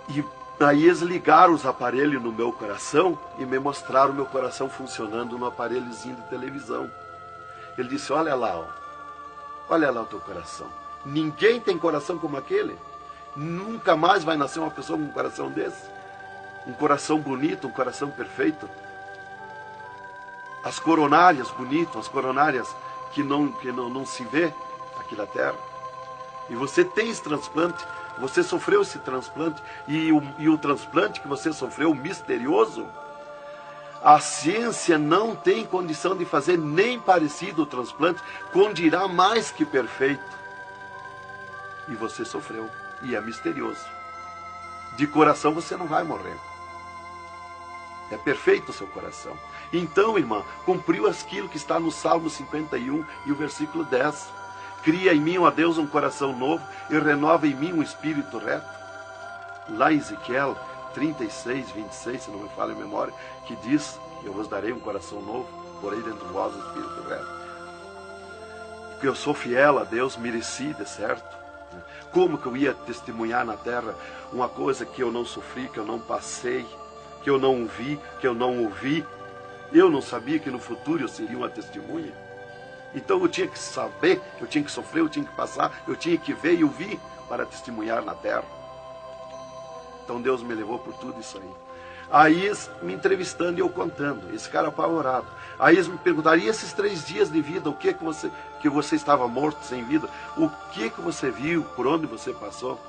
E aí eles ligaram os aparelhos no meu coração e me mostraram o meu coração funcionando no aparelhozinho de televisão. Ele disse, olha lá o teu coração. Ninguém tem coração como aquele. Nunca mais vai nascer uma pessoa com um coração desse. Um coração bonito, um coração perfeito. As coronárias bonitas, as coronárias que não se vê aqui na terra. E você tem esse transplante, você sofreu esse transplante, e o transplante que você sofreu, misterioso, a ciência não tem condição de fazer nem parecido o transplante, com dirá mais que perfeito. E você sofreu, e é misterioso. De coração você não vai morrer. É perfeito o seu coração. Então, irmã, cumpriu aquilo que está no Salmo 51 e o versículo 10. Cria em mim, ó Deus, um coração novo e renova em mim um espírito reto. Lá em Ezequiel 36, 26, se não me falha a memória, que diz, eu vos darei um coração novo, porei dentro de vós um espírito reto. Porque eu sou fiel a Deus, mereci, de certo. Como que eu ia testemunhar na terra uma coisa que eu não sofri, que eu não passei, que eu não vi, que eu não ouvi? Eu não sabia que no futuro eu seria uma testemunha. Então eu tinha que saber, eu tinha que sofrer, eu tinha que passar, eu tinha que ver e ouvir para testemunhar na terra. Então Deus me levou por tudo isso aí. Aí eles me entrevistando e eu contando, esse cara apavorado. Aí eles me perguntaram, e esses 3 dias de vida, o que você estava morto, sem vida, o que você viu, por onde você passou?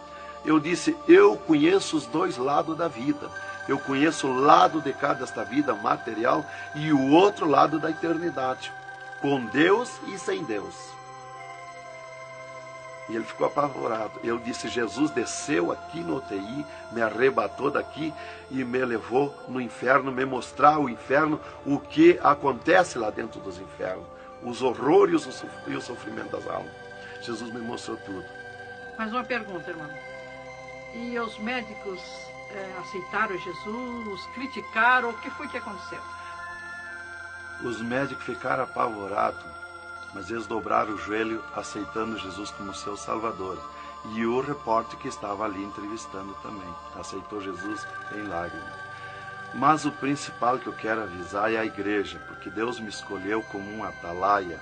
Eu disse, eu conheço os 2 lados da vida. Eu conheço o lado de cá desta vida material e o outro lado da eternidade, com Deus e sem Deus. E ele ficou apavorado. Eu disse, Jesus desceu aqui no UTI, me arrebatou daqui e me levou no inferno, me mostrar o inferno, o que acontece lá dentro dos infernos, os horrores e o sofrimento das almas. Jesus me mostrou tudo. Mais uma pergunta, irmão. E os médicos aceitaram Jesus, criticaram, o que foi que aconteceu? Os médicos ficaram apavorados, mas eles dobraram o joelho aceitando Jesus como seu Salvador. E o repórter que estava ali entrevistando também aceitou Jesus em lágrimas. Mas o principal que eu quero avisar é a igreja, porque Deus me escolheu como uma atalaia,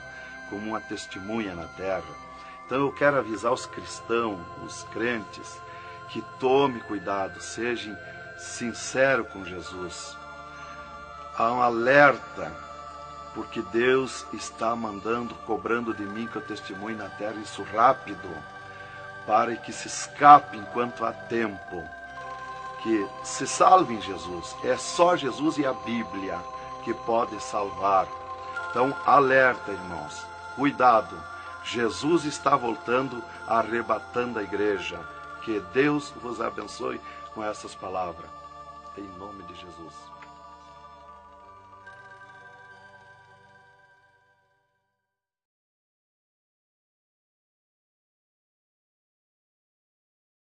como uma testemunha na terra. Então eu quero avisar os cristãos, os crentes, que tome cuidado, seja sincero com Jesus. Há um alerta, porque Deus está mandando, cobrando de mim que eu testemunhe na terra isso rápido, para que se escape enquanto há tempo, que se salve em Jesus. É só Jesus e a Bíblia que pode salvar. Então, alerta, irmãos, cuidado. Jesus está voltando, arrebatando a igreja. Que Deus vos abençoe com essas palavras. Em nome de Jesus.